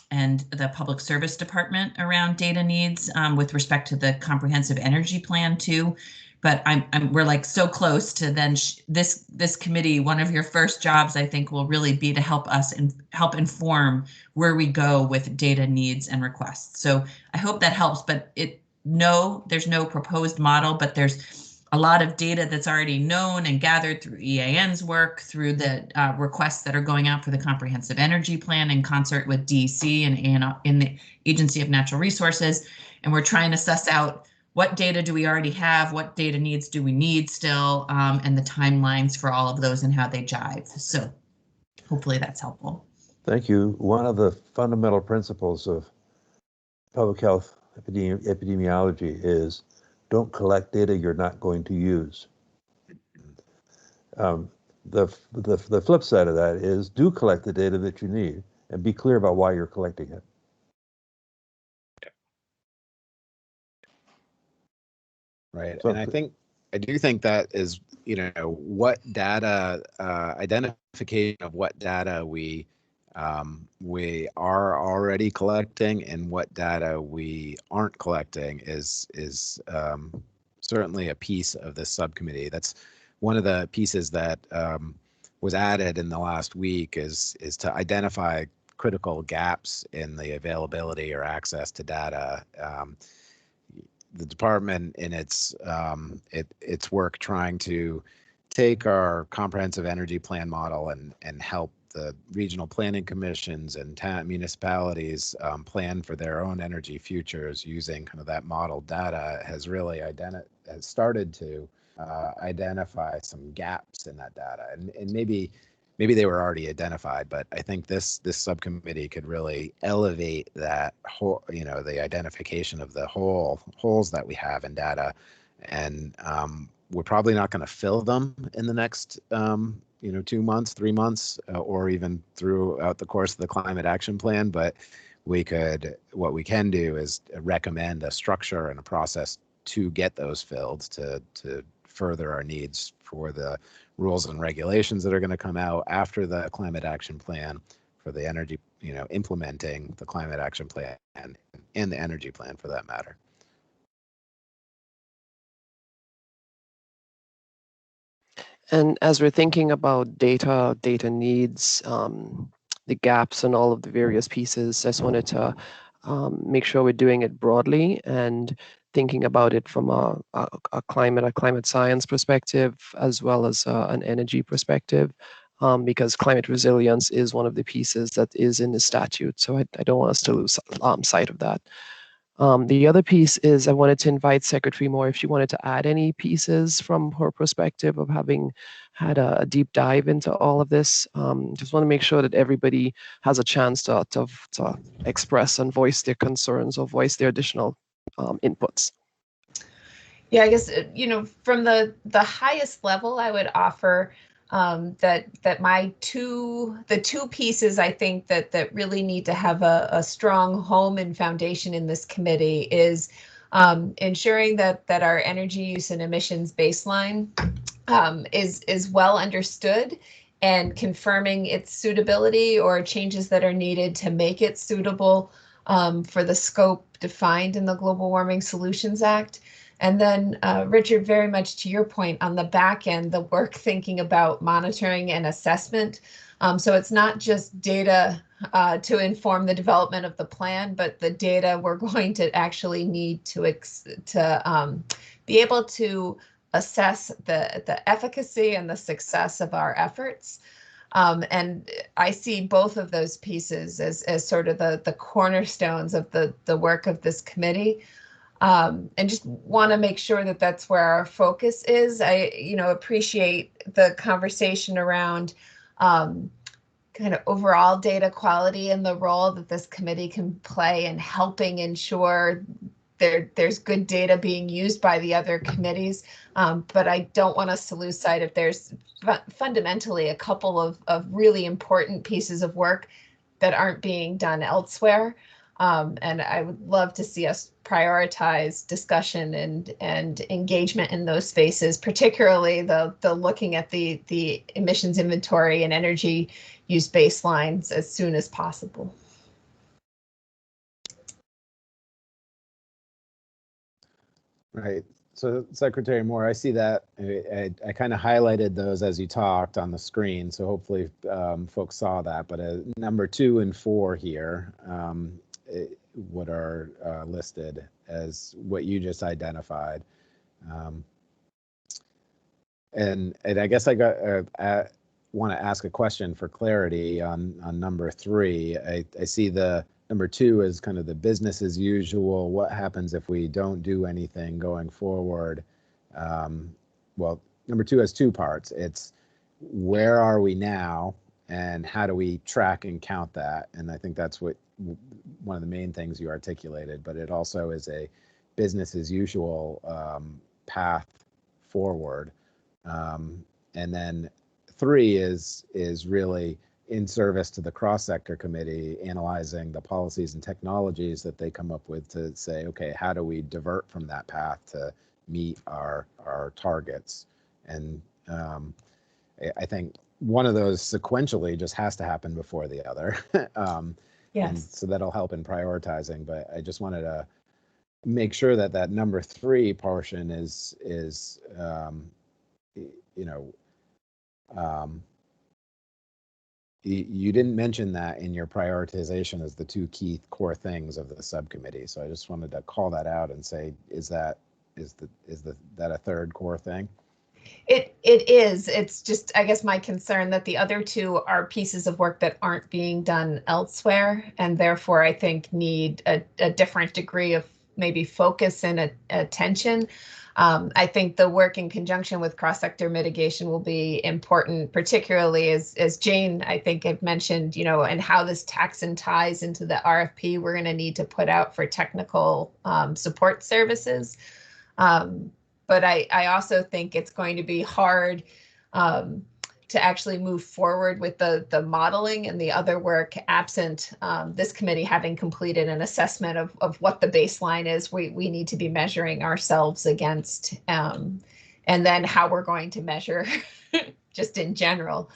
and the Public Service Department around data needs with respect to the Comprehensive Energy Plan too. But we're like so close to then this committee. One of your first jobs, I think, will really be to help us and help inform where we go with data needs and requests. So I hope that helps. But there's no proposed model, but there's a lot of data that's already known and gathered through EAN's work, through the requests that are going out for the Comprehensive Energy Plan in concert with DEC and in the Agency of Natural Resources. And we're trying to suss out what data do we already have, what data needs do we need still, and the timelines for all of those and how they jive. So hopefully that's helpful. Thank you. One of the fundamental principles of public health epidemiology is don't collect data you're not going to use. The flip side of that is do collect the data that you need and be clear about why you're collecting it. Right. So, and I do think that is, what data, identification of what data we are already collecting and what data we aren't collecting is certainly a piece of this subcommittee. That's one of the pieces that was added in the last week is to identify critical gaps in the availability or access to data. The department in its work trying to take our comprehensive energy plan model and help the regional planning commissions and municipalities plan for their own energy futures using kind of that model data has really has started to identify some gaps in that data, and maybe they were already identified, but I think this subcommittee could really elevate that whole, the identification of the holes that we have in data, and we're probably not going to fill them in the next 2 months, 3 months, or even throughout the course of the climate action plan. But what we can do is recommend a structure and a process to get those filled to further our needs for the rules and regulations that are going to come out after the climate action plan for the energy, implementing the climate action plan and the energy plan for that matter. And as we're thinking about data needs, the gaps and all of the various pieces. I just wanted to make sure we're doing it broadly and thinking about it from a climate science perspective, as well as an energy perspective, because climate resilience is one of the pieces that is in the statute. So I don't want us to lose sight of that. The other piece is I wanted to invite Secretary Moore if she wanted to add any pieces from her perspective of having had a deep dive into all of this. Just want to make sure that everybody has a chance to express and voice their concerns or voice their additional inputs. Yeah, I guess, from the highest level, I would offer that the two pieces I think that really need to have a strong home and foundation in this committee is ensuring that our energy use and emissions baseline is well understood, and confirming its suitability or changes that are needed to make it suitable for the scope defined in the Global Warming Solutions Act. And then, Richard, very much to your point on the back end, the work thinking about monitoring and assessment. So it's not just data to inform the development of the plan, but the data we're going to actually need to be able to assess the efficacy and the success of our efforts. And I see both of those pieces as sort of the cornerstones of the work of this committee. And just want to make sure that that's where our focus is. I, appreciate the conversation around kind of overall data quality and the role that this committee can play in helping ensure there's good data being used by the other committees. But I don't want us to lose sight of there's fundamentally a couple of really important pieces of work that aren't being done elsewhere. And I would love to see us prioritize discussion and engagement in those spaces, particularly the looking at the emissions inventory and energy use baselines as soon as possible. Right. So Secretary Moore, I see that I kind of highlighted those as you talked on the screen. So hopefully folks saw that. But number 2 and 4 here, what are listed as what you just identified. And I guess I want to ask a question for clarity on number 3. I see the number 2 is kind of the business as usual. What happens if we don't do anything going forward? Well, number 2 has 2 parts. It's where are we now and how do we track and count that? And I think that's what one of the main things you articulated, but it also is a business as usual path forward. And then 3 is really in service to the cross-sector committee, analyzing the policies and technologies that they come up with to say, okay, how do we divert from that path to meet our targets? And I think one of those sequentially just has to happen before the other. Yes. And so that'll help in prioritizing, but I just wanted to make sure that that number 3 portion is you didn't mention that in your prioritization as the 2 key core things of the subcommittee. So I just wanted to call that out and say, is that a third core thing? It is. It's just, I guess, my concern that the other 2 are pieces of work that aren't being done elsewhere, and therefore I think need a different degree of maybe focus and attention. I think the work in conjunction with cross-sector mitigation will be important, particularly as Jane, I think, had mentioned, and how this tax and ties into the RFP we're going to need to put out for technical support services. But I also think it's going to be hard to actually move forward with the modeling and the other work absent this committee having completed an assessment of what the baseline is we need to be measuring ourselves against, and then how we're going to measure just in general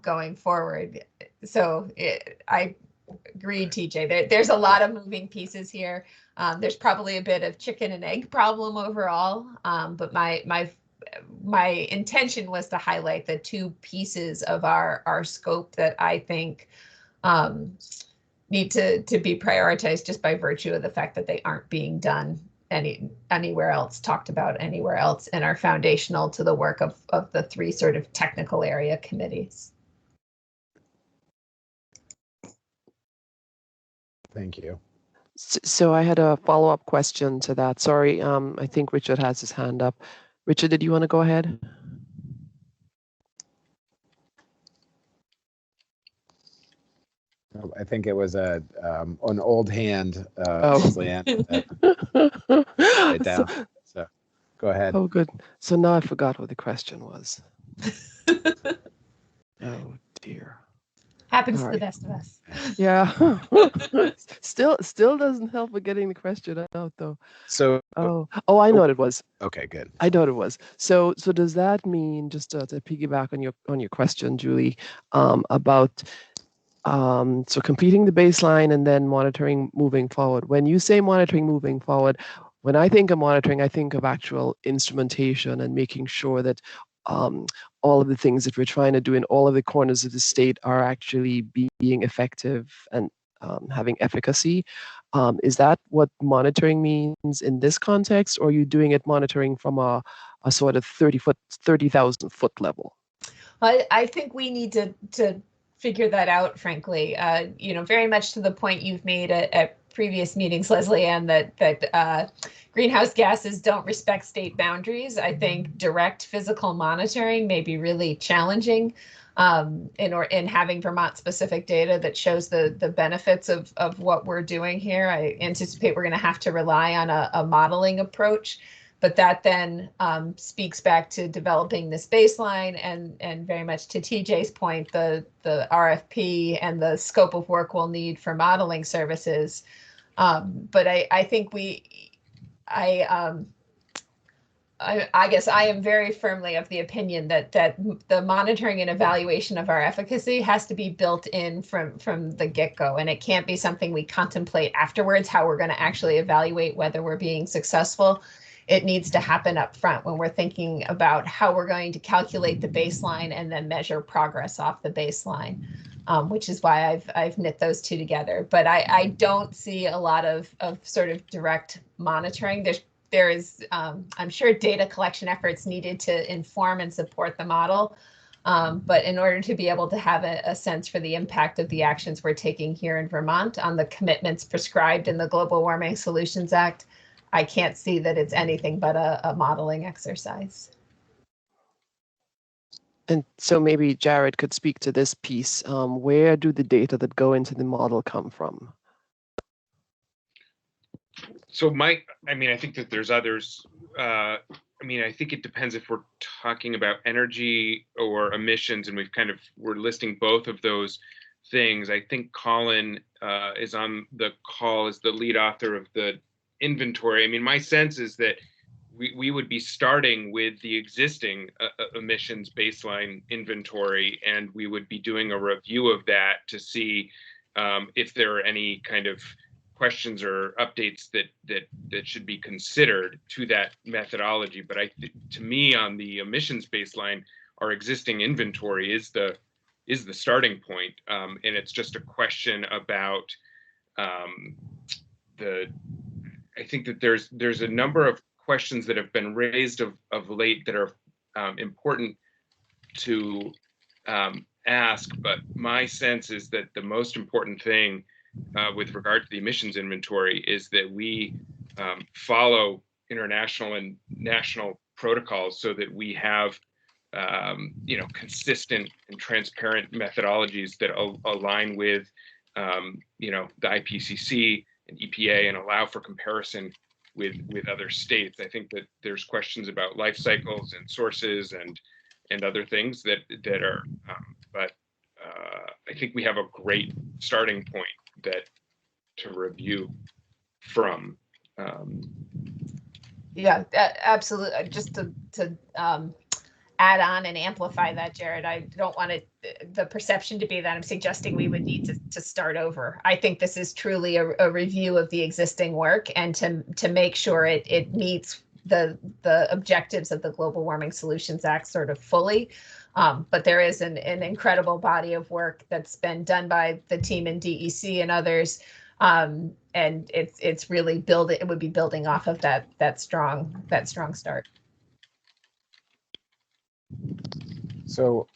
going forward. So I agree, TJ. There's a lot of moving pieces here. There's probably a bit of chicken and egg problem overall, but my intention was to highlight the 2 pieces of our scope that I think need to be prioritized just by virtue of the fact that they aren't being done anywhere else, talked about anywhere else, and are foundational to the work of the three sort of technical area committees. Thank you. So I had a follow-up question to that. Sorry, I think Richard has his hand up. Richard, did you want to go ahead? I think it was an old hand, Oh. Leanne, right down. So go ahead. Oh, good. So now I forgot what the question was. Oh dear. Happens All to the right. best of us. Yeah. Still doesn't help with getting the question out though. So, Oh, I know what it was. okay, good. I know what it was. So does that mean, just to piggyback on your question, Julie, about so completing the baseline and then monitoring moving forward? When you say monitoring moving forward, when I think of monitoring, I think of actual instrumentation and making sure that all of the things that we're trying to do in all of the corners of the state are actually being effective and having efficacy. Is that what monitoring means in this context, or are you doing it monitoring from a sort of 30,000 foot level? I think we need to figure that out, frankly. Very much to the point you've made at previous meetings, Leslie Ann, that greenhouse gases don't respect state boundaries. I think direct physical monitoring may be really challenging in having Vermont specific data that shows the benefits of what we're doing here. I anticipate we're going to have to rely on a modeling approach. But that then speaks back to developing this baseline and very much to TJ's point, the RFP and the scope of work we'll need for modeling services. But I think I guess I am very firmly of the opinion that the monitoring and evaluation of our efficacy has to be built in from the get-go, and it can't be something we contemplate afterwards, how we're going to actually evaluate whether we're being successful. It needs to happen up front when we're thinking about how we're going to calculate the baseline and then measure progress off the baseline, which is why I've knit those two together. But I don't see a lot of sort of direct monitoring. There is, I'm sure, data collection efforts needed to inform and support the model. But in order to be able to have a sense for the impact of the actions we're taking here in Vermont on the commitments prescribed in the Global Warming Solutions Act, I can't see that it's anything but a modeling exercise. And so maybe Jared could speak to this piece. Where do the data that go into the model come from? So I think that there's others. I think it depends if we're talking about energy or emissions, and we're listing both of those things. I think Colin is on the call as the lead author of the inventory. My sense is that we would be starting with the existing emissions baseline inventory, and we would be doing a review of that to see if there are any kind of questions or updates that should be considered to that methodology. But to me, on the emissions baseline, our existing inventory is the starting point, and it's just a question about I think that there's a number of questions that have been raised of late that are important to ask, but my sense is that the most important thing with regard to the emissions inventory is that we follow international and national protocols so that we have consistent and transparent methodologies that align with the IPCC and EPA and allow for comparison with other states. I think that there's questions about life cycles and sources and other things that are, but I think we have a great starting point to review from. Yeah, absolutely. Just to add on and amplify that, Jared, I don't want the perception to be that I'm suggesting we would need to start over. I think this is truly a review of the existing work and to make sure it meets the objectives of the Global Warming Solutions Act sort of fully. But there is an incredible body of work that's been done by the team in DEC and others. And it's really it would be building off of that strong start. So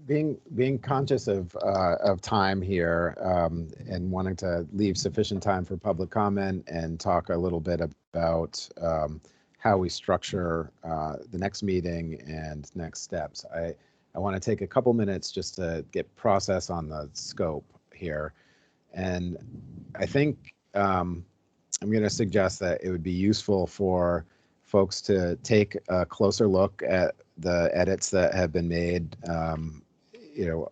being conscious of time here and wanting to leave sufficient time for public comment and talk a little bit about how we structure the next meeting and next steps. I want to take a couple minutes just to get process on the scope here. And I think I'm going to suggest that it would be useful for folks to take a closer look at the edits that have been made,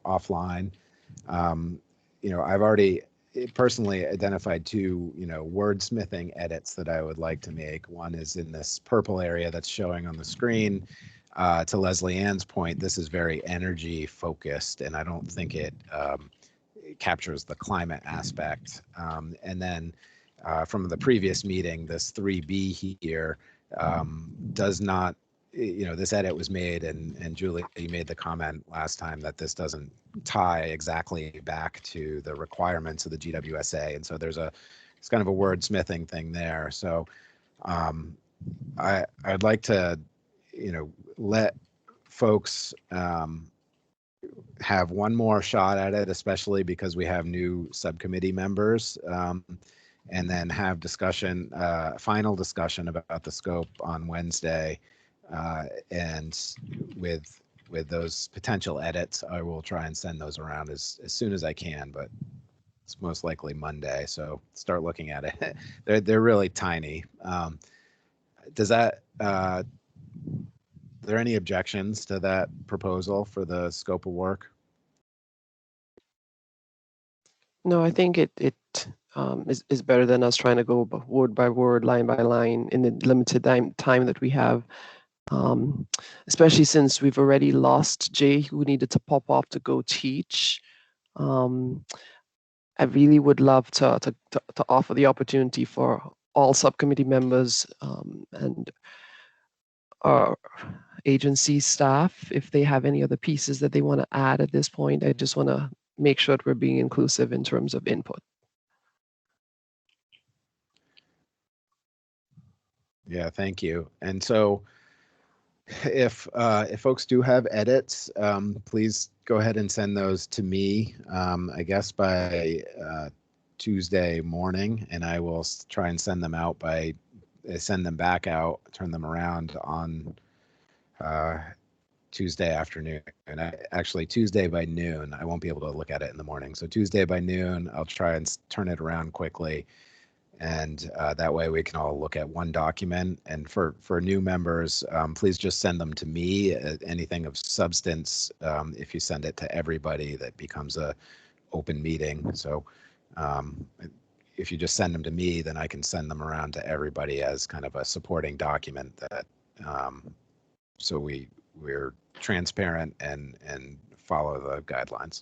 offline. I've already personally identified two, wordsmithing edits that I would like to make. One is in this purple area that's showing on the screen. To Leslie Ann's point, this is very energy focused, and I don't think it captures the climate aspect. And then from the previous meeting, this 3B here does not, this edit was made, and Julie, you made the comment last time that this doesn't tie exactly back to the requirements of the GWSA. And so it's kind of a wordsmithing thing there. So I'd like to, let folks have one more shot at it, especially because we have new subcommittee members, and then have final discussion about the scope on Wednesday. And with those potential edits, I will try and send those around as soon as I can, but it's most likely Monday. So start looking at it. They're really tiny. Does that, are there any objections to that proposal for the scope of work? No, I think it is better than us trying to go word by word, line by line in the limited time that we have. Especially since we've already lost Jay, who needed to pop off to go teach. I really would love to offer the opportunity for all subcommittee members and our agency staff, if they have any other pieces that they want to add at this point. I just want to make sure that we're being inclusive in terms of input. Yeah, thank you. And so if folks do have edits, please go ahead and send those to me, I guess by Tuesday morning, and I will try and send them back out, turn them around on Tuesday afternoon. And actually Tuesday by noon, I won't be able to look at it in the morning. So Tuesday by noon, I'll try and turn it around quickly. And that way we can all look at one document. And for new members, please just send them to me. Anything of substance, if you send it to everybody, that becomes a open meeting. So if you just send them to me, then I can send them around to everybody as kind of a supporting document that so we're transparent and follow the guidelines.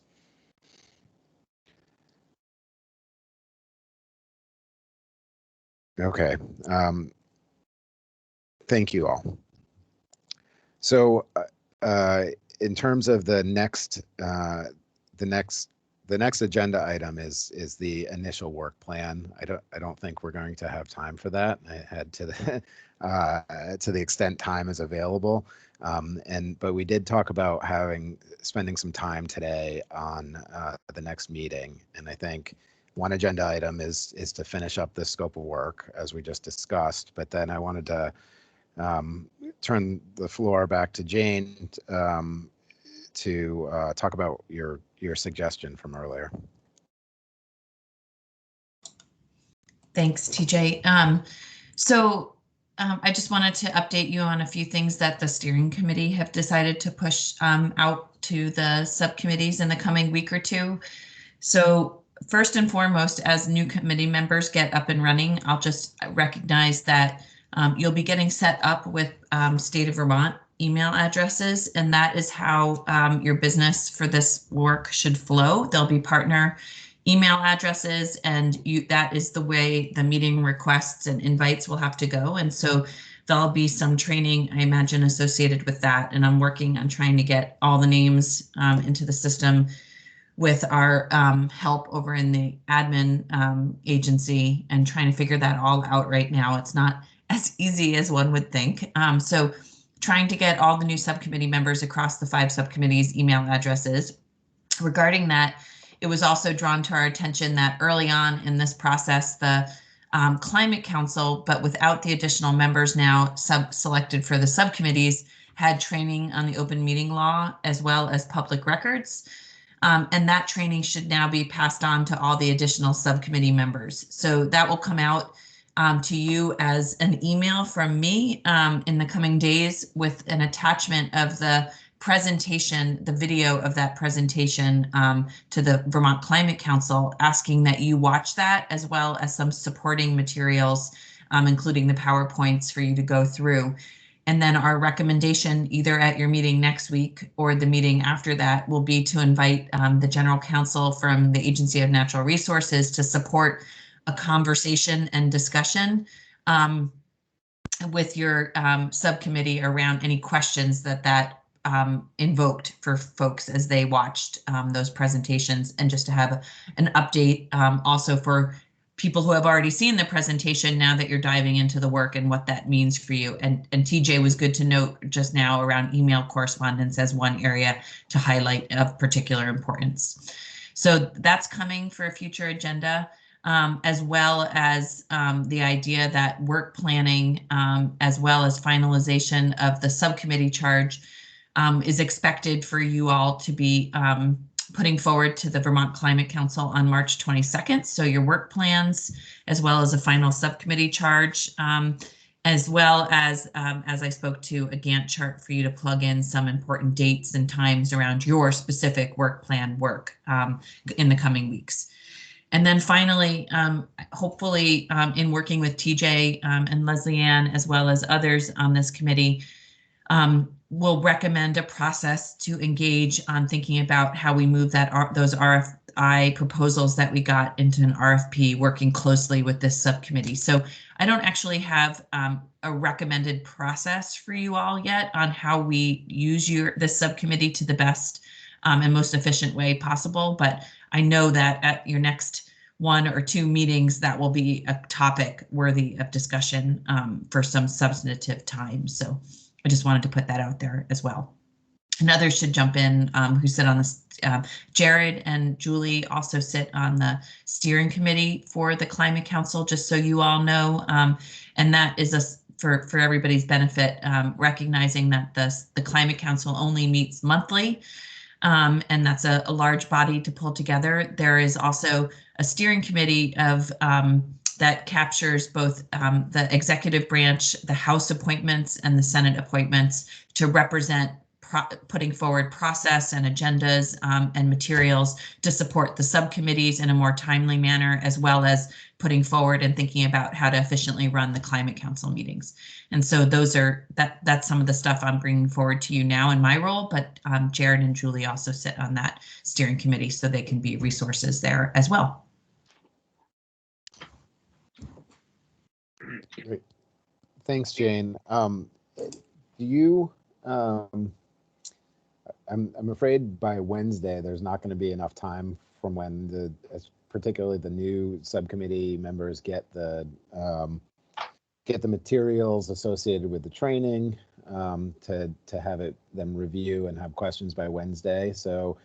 Okay. Thank you all. So in terms of the next agenda item is the initial work plan. I don't think we're going to have time for that. I had to the extent time is available. But we did talk about spending some time today on the next meeting. And I think one agenda item is to finish up the scope of work as we just discussed. But then I wanted to turn the floor back to Jane to talk about your suggestion from earlier. Thanks, TJ. I just wanted to update you on a few things that the steering committee have decided to push out to the subcommittees in the coming week or two. So first and foremost, as new committee members get up and running, I'll just recognize that you'll be getting set up with State of Vermont email addresses, and that is how your business for this work should flow. There'll be partner email addresses, and that is the way the meeting requests and invites will have to go. And so there'll be some training, I imagine, associated with that. And I'm working on trying to get all the names into the system with our help over in the admin agency and trying to figure that all out right now. It's not as easy as one would think. So trying to get all the new subcommittee members across the 5 subcommittees email addresses. Regarding that, it was also drawn to our attention that early on in this process, the Climate Council, but without the additional members now selected for the subcommittees, had training on the open meeting law as well as public records. And that training should now be passed on to all the additional subcommittee members. So that will come out to you as an email from me in the coming days with an attachment of the presentation, the video of that presentation to the Vermont Climate Council, asking that you watch that as well as some supporting materials, including the PowerPoints for you to go through. And then our recommendation, either at your meeting next week or the meeting after that, will be to invite the General Counsel from the Agency of Natural Resources to support a conversation and discussion with your subcommittee around any questions that invoked for folks as they watched those presentations, and just to have an update also for people who have already seen the presentation now that you're diving into the work and what that means for you. And TJ was good to note just now around email correspondence as one area to highlight of particular importance. So that's coming for a future agenda, as well as the idea that work planning, as well as finalization of the subcommittee charge is expected for you all to be putting forward to the Vermont Climate Council on March 22nd. So your work plans, as well as a final subcommittee charge, as well as I spoke to, a Gantt chart for you to plug in some important dates and times around your specific work plan work in the coming weeks. And then finally, hopefully in working with TJ and Leslie Ann, as well as others on this committee, we'll recommend a process to engage on thinking about how we move those RFI proposals that we got into an RFP, working closely with this subcommittee. So I don't actually have a recommended process for you all yet on how we use this subcommittee to the best and most efficient way possible, but I know that at your next 1 or 2 meetings, that will be a topic worthy of discussion for some substantive time. So I just wanted to put that out there as well. And others should jump in who sit on this. Jared and Julie also sit on the steering committee for the Climate Council, just so you all know. And that is for everybody's benefit, recognizing that the Climate Council only meets monthly. And that's a large body to pull together. There is also a steering committee of that captures both the executive branch, the House appointments, and the Senate appointments to represent putting forward process and agendas and materials to support the subcommittees in a more timely manner, as well as putting forward and thinking about how to efficiently run the Climate Council meetings. And so that's some of the stuff I'm bringing forward to you now in my role, but Jared and Julie also sit on that steering committee, so they can be resources there as well. Great. Thanks, Jane. Do you, I'm afraid by Wednesday, there's not going to be enough time from when particularly the new subcommittee members get the materials associated with the training to have them review and have questions by Wednesday. So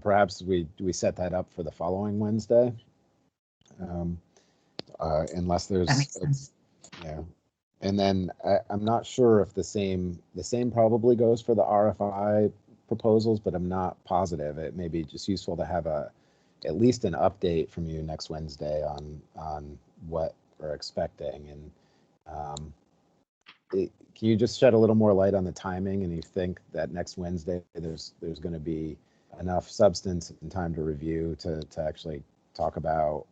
perhaps we set that up for the following Wednesday. Unless there's, that makes sense. Yeah. And then I'm not sure if the same probably goes for the RFI proposals, but I'm not positive. It may be just useful to have at least an update from you next Wednesday on what we're expecting. And can you just shed a little more light on the timing? And you think that next Wednesday there's going to be enough substance and time to review to actually talk about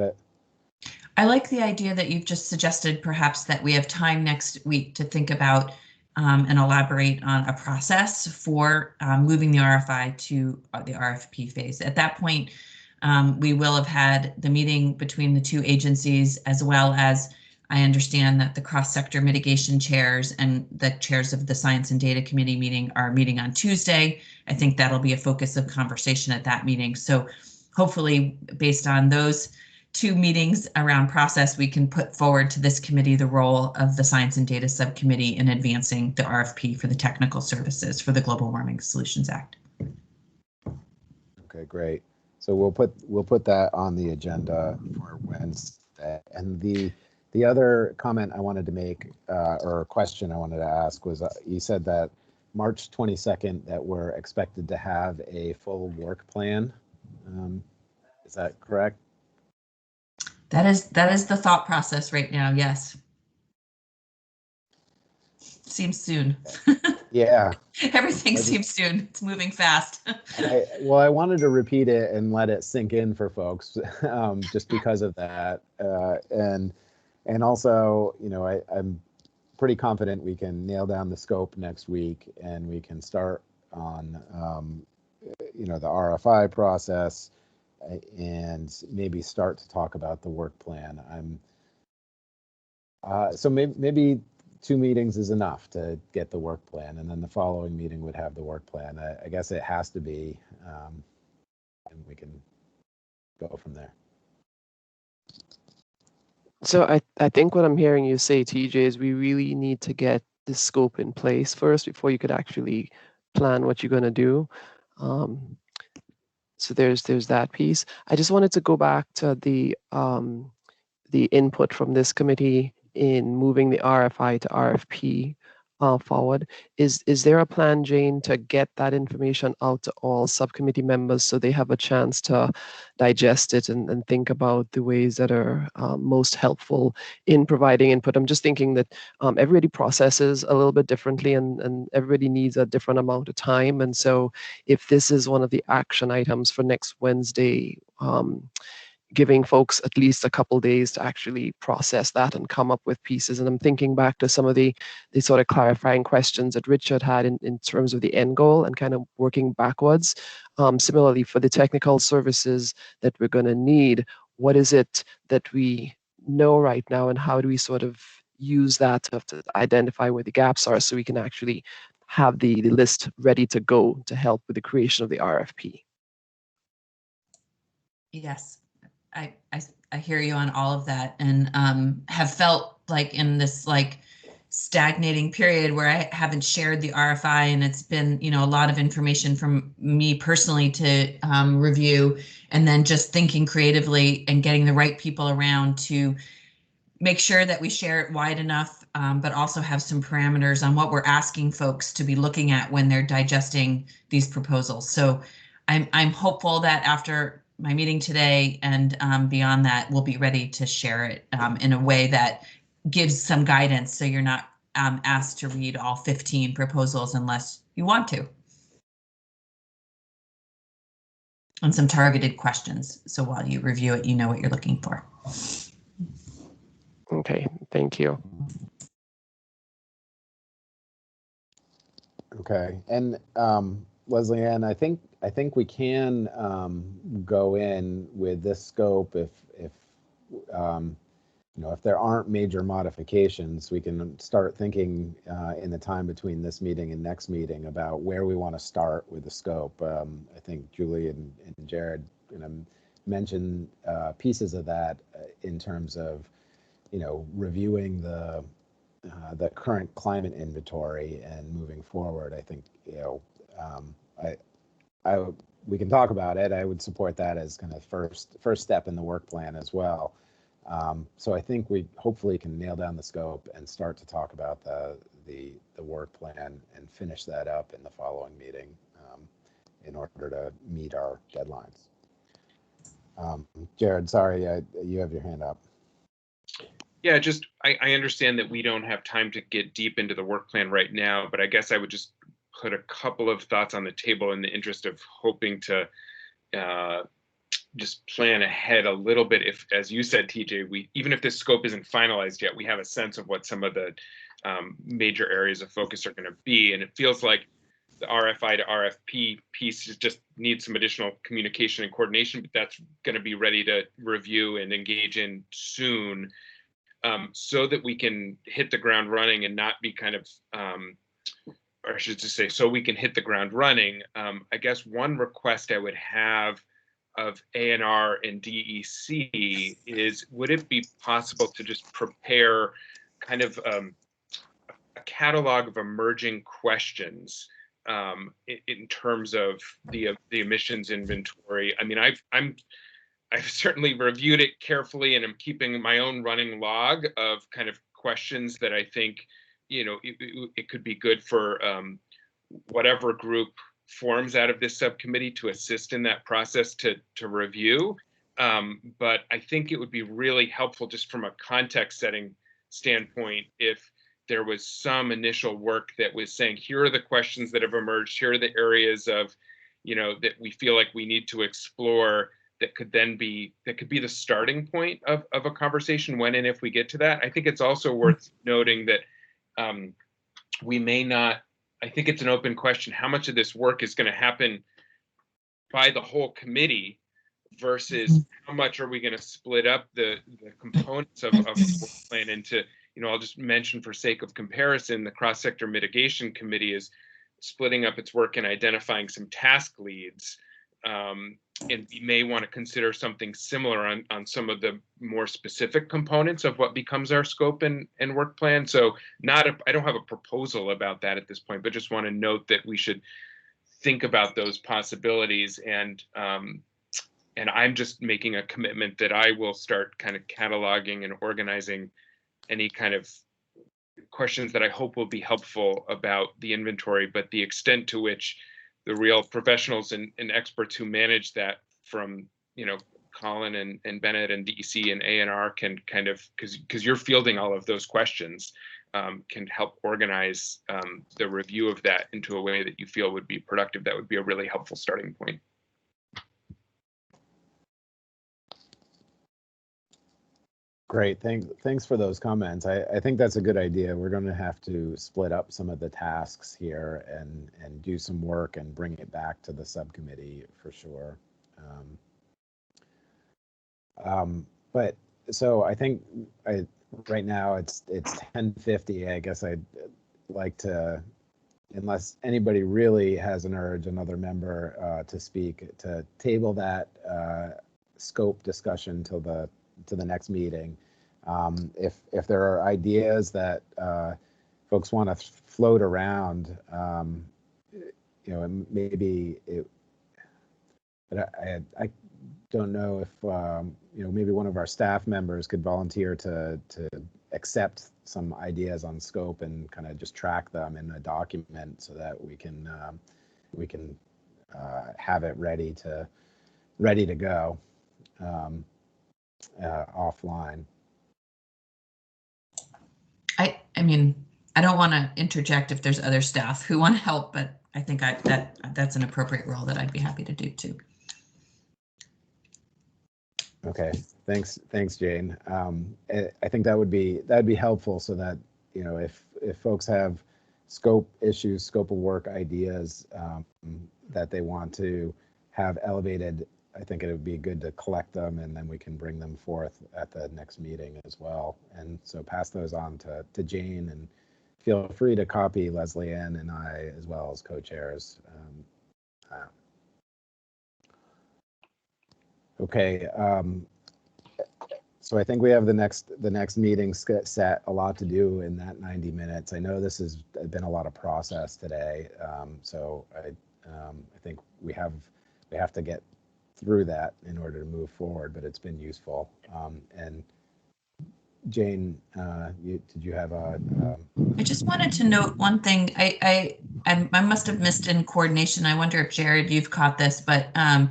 it? I like the idea that you've just suggested, perhaps that we have time next week to think about and elaborate on a process for moving the RFI to the RFP phase. At that point, we will have had the meeting between the two agencies, as well as I understand that the cross-sector mitigation chairs and the chairs of the Science and Data Committee meeting are meeting on Tuesday. I think that'll be a focus of conversation at that meeting. So hopefully, based on those 2 meetings around process, we can put forward to this committee the role of the Science and Data Subcommittee in advancing the RFP for the technical services for the Global Warming Solutions Act. Okay, great. So we'll put that on the agenda for Wednesday. And the other comment I wanted to make, or question I wanted to ask was, you said that March 22nd that we're expected to have a full work plan. Is that correct? That is the thought process right now. Yes. Seems soon. Yeah. Everything seems soon. It's moving fast. Well, I wanted to repeat it and let it sink in for folks, just because of that. And also, you know, I'm pretty confident we can nail down the scope next week, and we can start on, you know, the RFI process, and maybe start to talk about the work plan. So maybe 2 meetings is enough to get the work plan, and then the following meeting would have the work plan. I guess it has to be, and we can go from there. So I think what I'm hearing you say, TJ, is we really need to get the scope in place first before you could actually plan what you're going to do. So there's that piece. I just wanted to go back to the input from this committee in moving the RFI to RFP forward. Is there a plan, Jane, to get that information out to all subcommittee members so they have a chance to digest it and think about the ways that are most helpful in providing input? I'm just thinking that everybody processes a little bit differently, and everybody needs a different amount of time. And so if this is one of the action items for next Wednesday, giving folks at least a couple days to actually process that and come up with pieces. And I'm thinking back to some of the sort of clarifying questions that Richard had in terms of the end goal and kind of working backwards. Similarly, for the technical services that we're going to need, what is it that we know right now, and how do we sort of use that to identify where the gaps are so we can actually have the list ready to go to help with the creation of the RFP? Yes. I hear you on all of that, and have felt like in this like stagnating period where I haven't shared the RFI, and it's been, you know, a lot of information from me personally to review, and then just thinking creatively and getting the right people around to make sure that we share it wide enough, but also have some parameters on what we're asking folks to be looking at when they're digesting these proposals. So I'm hopeful that after my meeting today and beyond that, we'll be ready to share it in a way that gives some guidance, so you're not asked to read all 15 proposals unless you want to. And some targeted questions, so while you review it, you know what you're looking for. Okay, thank you. Okay, and Leslie Ann, I think we can go in with this scope if you know, if there aren't major modifications, we can start thinking in the time between this meeting and next meeting about where we want to start with the scope. I think Julie and Jared, you know, mentioned pieces of that in terms of, you know, reviewing the current climate inventory and moving forward. I think, you know, we can talk about it. I would support that as kind of first step in the work plan as well. So I think we hopefully can nail down the scope and start to talk about the work plan and finish that up in the following meeting in order to meet our deadlines. Jared, sorry, you have your hand up. Yeah, just I understand that we don't have time to get deep into the work plan right now, but I guess I would just put a couple of thoughts on the table in the interest of hoping to just plan ahead a little bit. If, as you said, TJ, even if this scope isn't finalized yet, we have a sense of what some of the major areas of focus are going to be. And it feels like the RFI to RFP piece just needs some additional communication and coordination, but that's going to be ready to review and engage in soon. so that we can hit the ground running and not be kind of, or I should just say, so we can hit the ground running. I guess one request I would have of ANR and DEC is, would it be possible to just prepare kind of a catalog of emerging questions in terms of the emissions inventory? I mean, I've certainly reviewed it carefully, and I'm keeping my own running log of kind of questions that I think, you know, it could be good for whatever group forms out of this subcommittee to assist in that process to review. But I think it would be really helpful just from a context setting standpoint if there was some initial work that was saying, here are the questions that have emerged, here are the areas of, you know, that we feel like we need to explore, that could then be, that could be the starting point of a conversation when and if we get to that. I think it's also worth noting that we may not, I think it's an open question, how much of this work is going to happen by the whole committee versus how much are we going to split up the components of the work plan into, you know, I'll just mention for sake of comparison, the cross-sector mitigation committee is splitting up its work and identifying some task leads. And we may want to consider something similar on some of the more specific components of what becomes our scope and work plan. So I don't have a proposal about that at this point, but just want to note that we should think about those possibilities. And I'm just making a commitment that I will start kind of cataloging and organizing any kind of questions that I hope will be helpful about the inventory, but the extent to which the real professionals and experts who manage that, from, you know, Colin and Bennett and DEC and ANR, can kind of, because you're fielding all of those questions, can help organize the review of that into a way that you feel would be productive. That would be a really helpful starting point. Great, thanks for those comments. I think that's a good idea. We're going to have to split up some of the tasks here and do some work and bring it back to the subcommittee for sure. But so I think right now it's 10:50. I guess I'd like to, unless anybody really has an urge, another member to speak, to table that scope discussion till the next meeting. If there are ideas that folks want to float around, you know, maybe it, but I don't know if you know, maybe one of our staff members could volunteer to accept some ideas on scope and kind of just track them in a document so that we can have it ready to go offline. I mean, I don't want to interject if there's other staff who want to help, but I think that's an appropriate role that I'd be happy to do too. Okay, thanks, Jane. I think that'd be helpful, so that, you know, if folks have scope issues, scope of work ideas that they want to have elevated, I think it would be good to collect them, and then we can bring them forth at the next meeting as well. And so pass those on to Jane, and feel free to copy Leslie Ann and I as well as co-chairs. Okay, so I think we have the next meeting set, a lot to do in that 90 minutes. I know this has been a lot of process today, so I think we have to get through that in order to move forward, but it's been useful. And Jane, did you have a? I just wanted to note one thing. I must have missed in coordination. I wonder if Jared, you've caught this, but I'm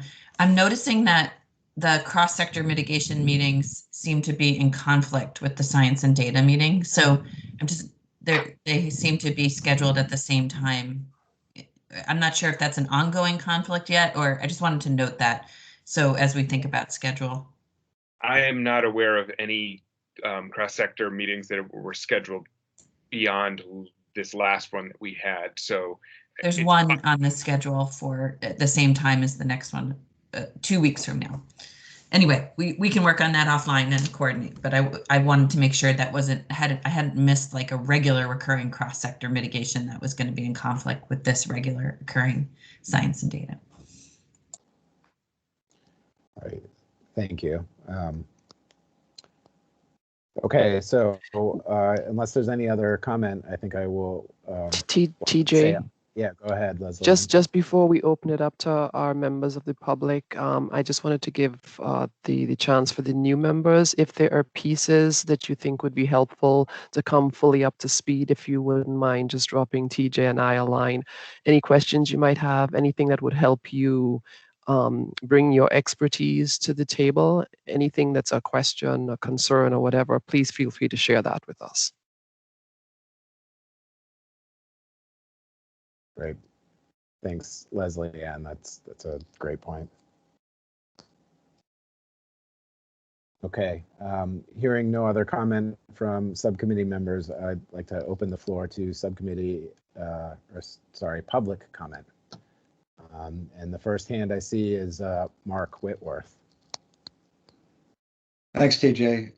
noticing that the cross-sector mitigation meetings seem to be in conflict with the science and data meeting. So they seem to be scheduled at the same time. I'm not sure if that's an ongoing conflict yet, or I just wanted to note that. So as we think about schedule. I am not aware of any cross-sector meetings that were scheduled beyond this last one that we had. So there's one on the schedule for at the same time as the next one, 2 weeks from now. anyway, we can work on that offline and coordinate, but I wanted to make sure that I hadn't missed like a regular recurring cross-sector mitigation that was going to be in conflict with this regular occurring science and data. All right, thank you. Okay, so unless there's any other comment, I think I will. TJ. Yeah, go ahead, Leslie. Just before we open it up to our members of the public, I just wanted to give the chance for the new members, if there are pieces that you think would be helpful to come fully up to speed, if you wouldn't mind just dropping TJ and I a line. Any questions you might have, anything that would help you bring your expertise to the table, anything that's a question, a concern, or whatever, please feel free to share that with us. Great. Thanks, Leslie. Ann, that's a great point. Okay, hearing no other comment from subcommittee members, I'd like to open the floor to subcommittee, public comment. And the first hand I see is Mark Whitworth. Thanks, TJ.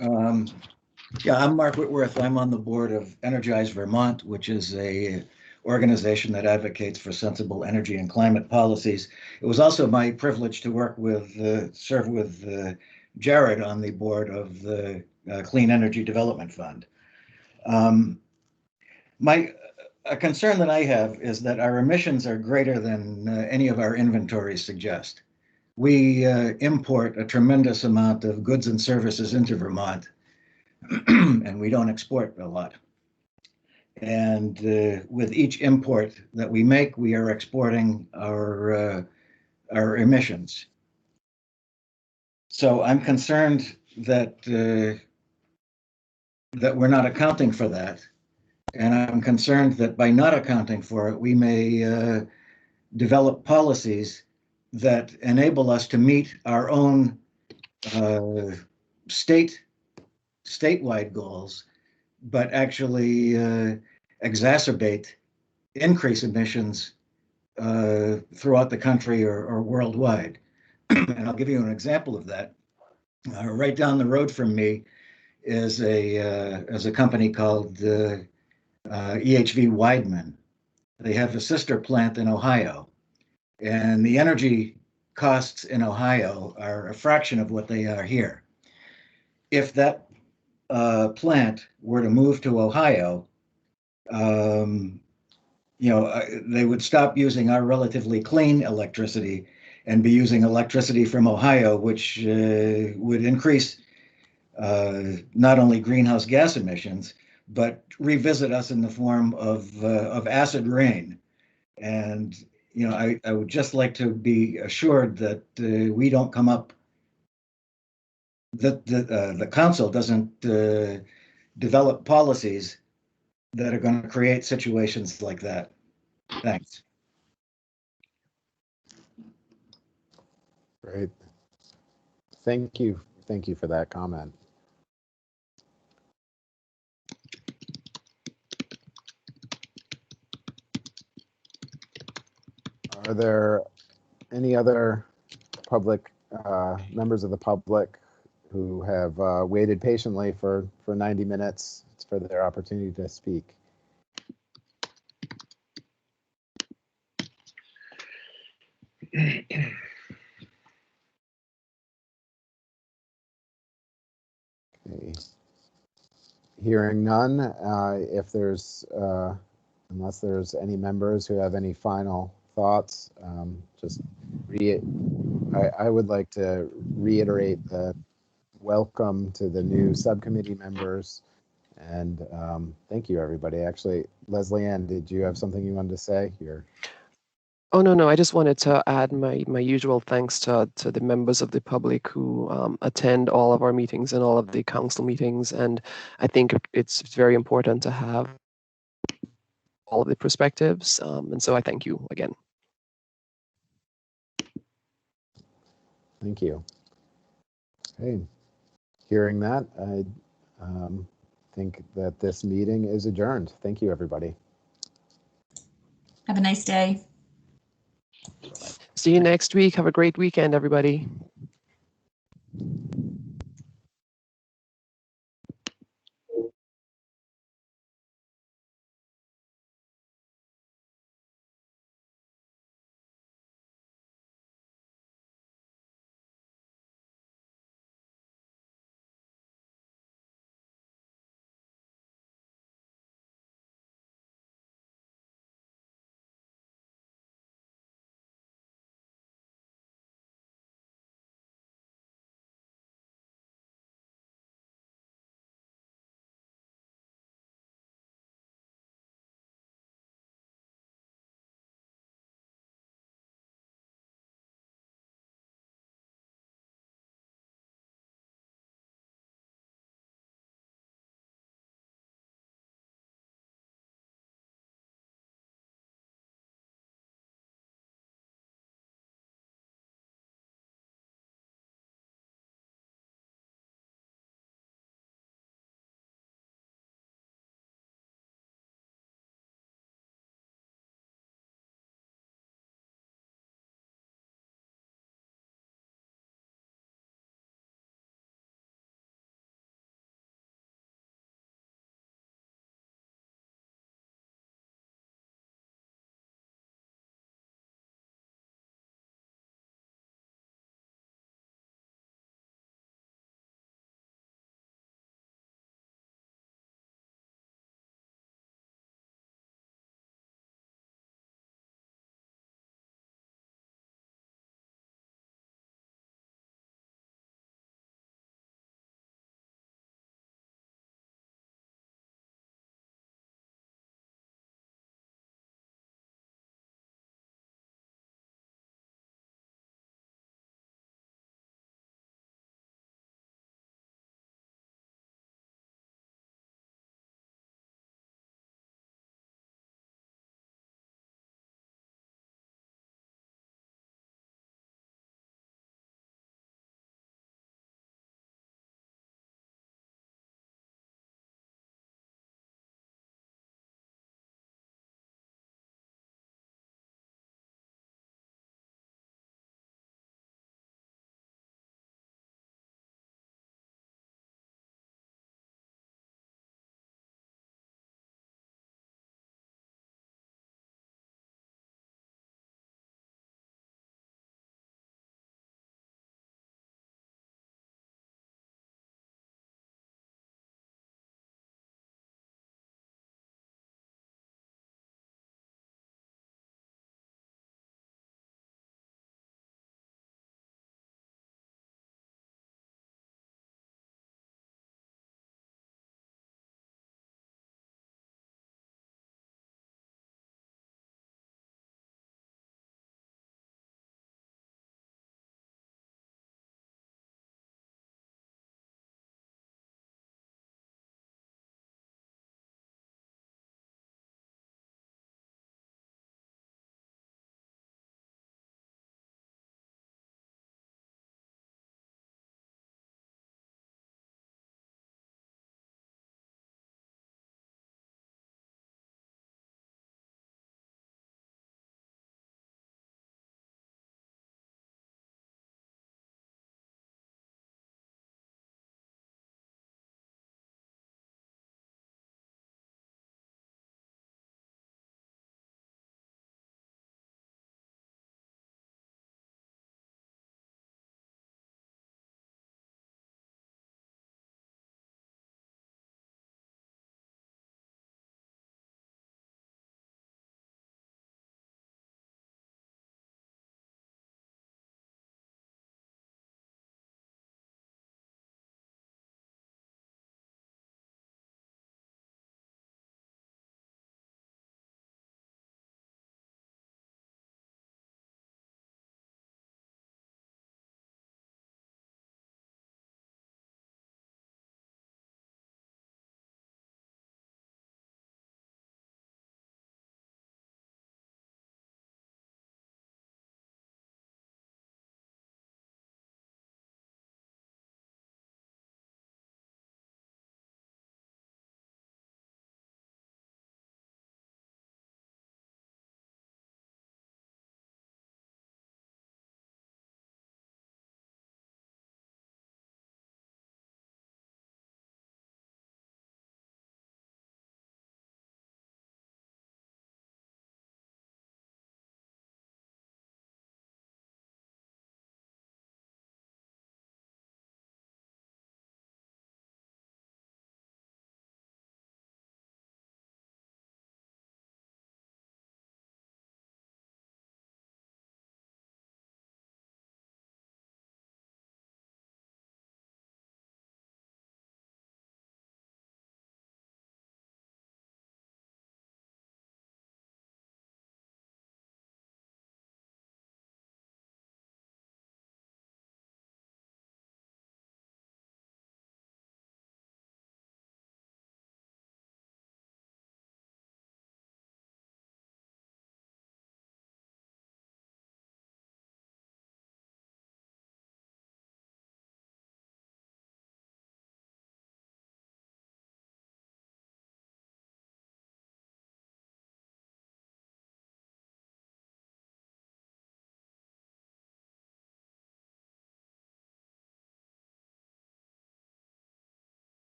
Yeah, I'm Mark Whitworth. I'm on the board of Energize Vermont, which is a organization that advocates for sensible energy and climate policies. It was also my privilege to work with, serve with Jared on the board of the Clean Energy Development Fund. A concern that I have is that our emissions are greater than any of our inventories suggest. We import a tremendous amount of goods and services into Vermont, and we don't export a lot. And with each import that we make, we are exporting our emissions. So I'm concerned that that we're not accounting for that, and I'm concerned that by not accounting for it, we may develop policies that enable us to meet our own statewide goals, but actually increase emissions throughout the country or worldwide. And I'll give you an example of that. Right down the road from me is a company called EHV Weidman. They have a sister plant in Ohio, and the energy costs in Ohio are a fraction of what they are here. If that plant were to move to Ohio, they would stop using our relatively clean electricity and be using electricity from Ohio, which would increase not only greenhouse gas emissions, but revisit us in the form of acid rain. And I would just like to be assured that we don't come up, that the council doesn't develop policies that are going to create situations like that. Thanks. Great. Thank you for that comment. Are there any other public members of the public who have waited patiently for 90 minutes for their opportunity to speak? Okay. Hearing none, if there's unless there's any members who have any final thoughts, I would like to reiterate the welcome to the new subcommittee members, and thank you, everybody. Actually, Leslie Ann, did you have something you wanted to say here? Oh, no, I just wanted to add my usual thanks to the members of the public who attend all of our meetings and all of the council meetings. And I think it's very important to have all of the perspectives. And so I thank you again. Thank you. Okay. Hearing that, I think that this meeting is adjourned. Thank you, everybody. Have a nice day. See you next week. Have a great weekend, everybody.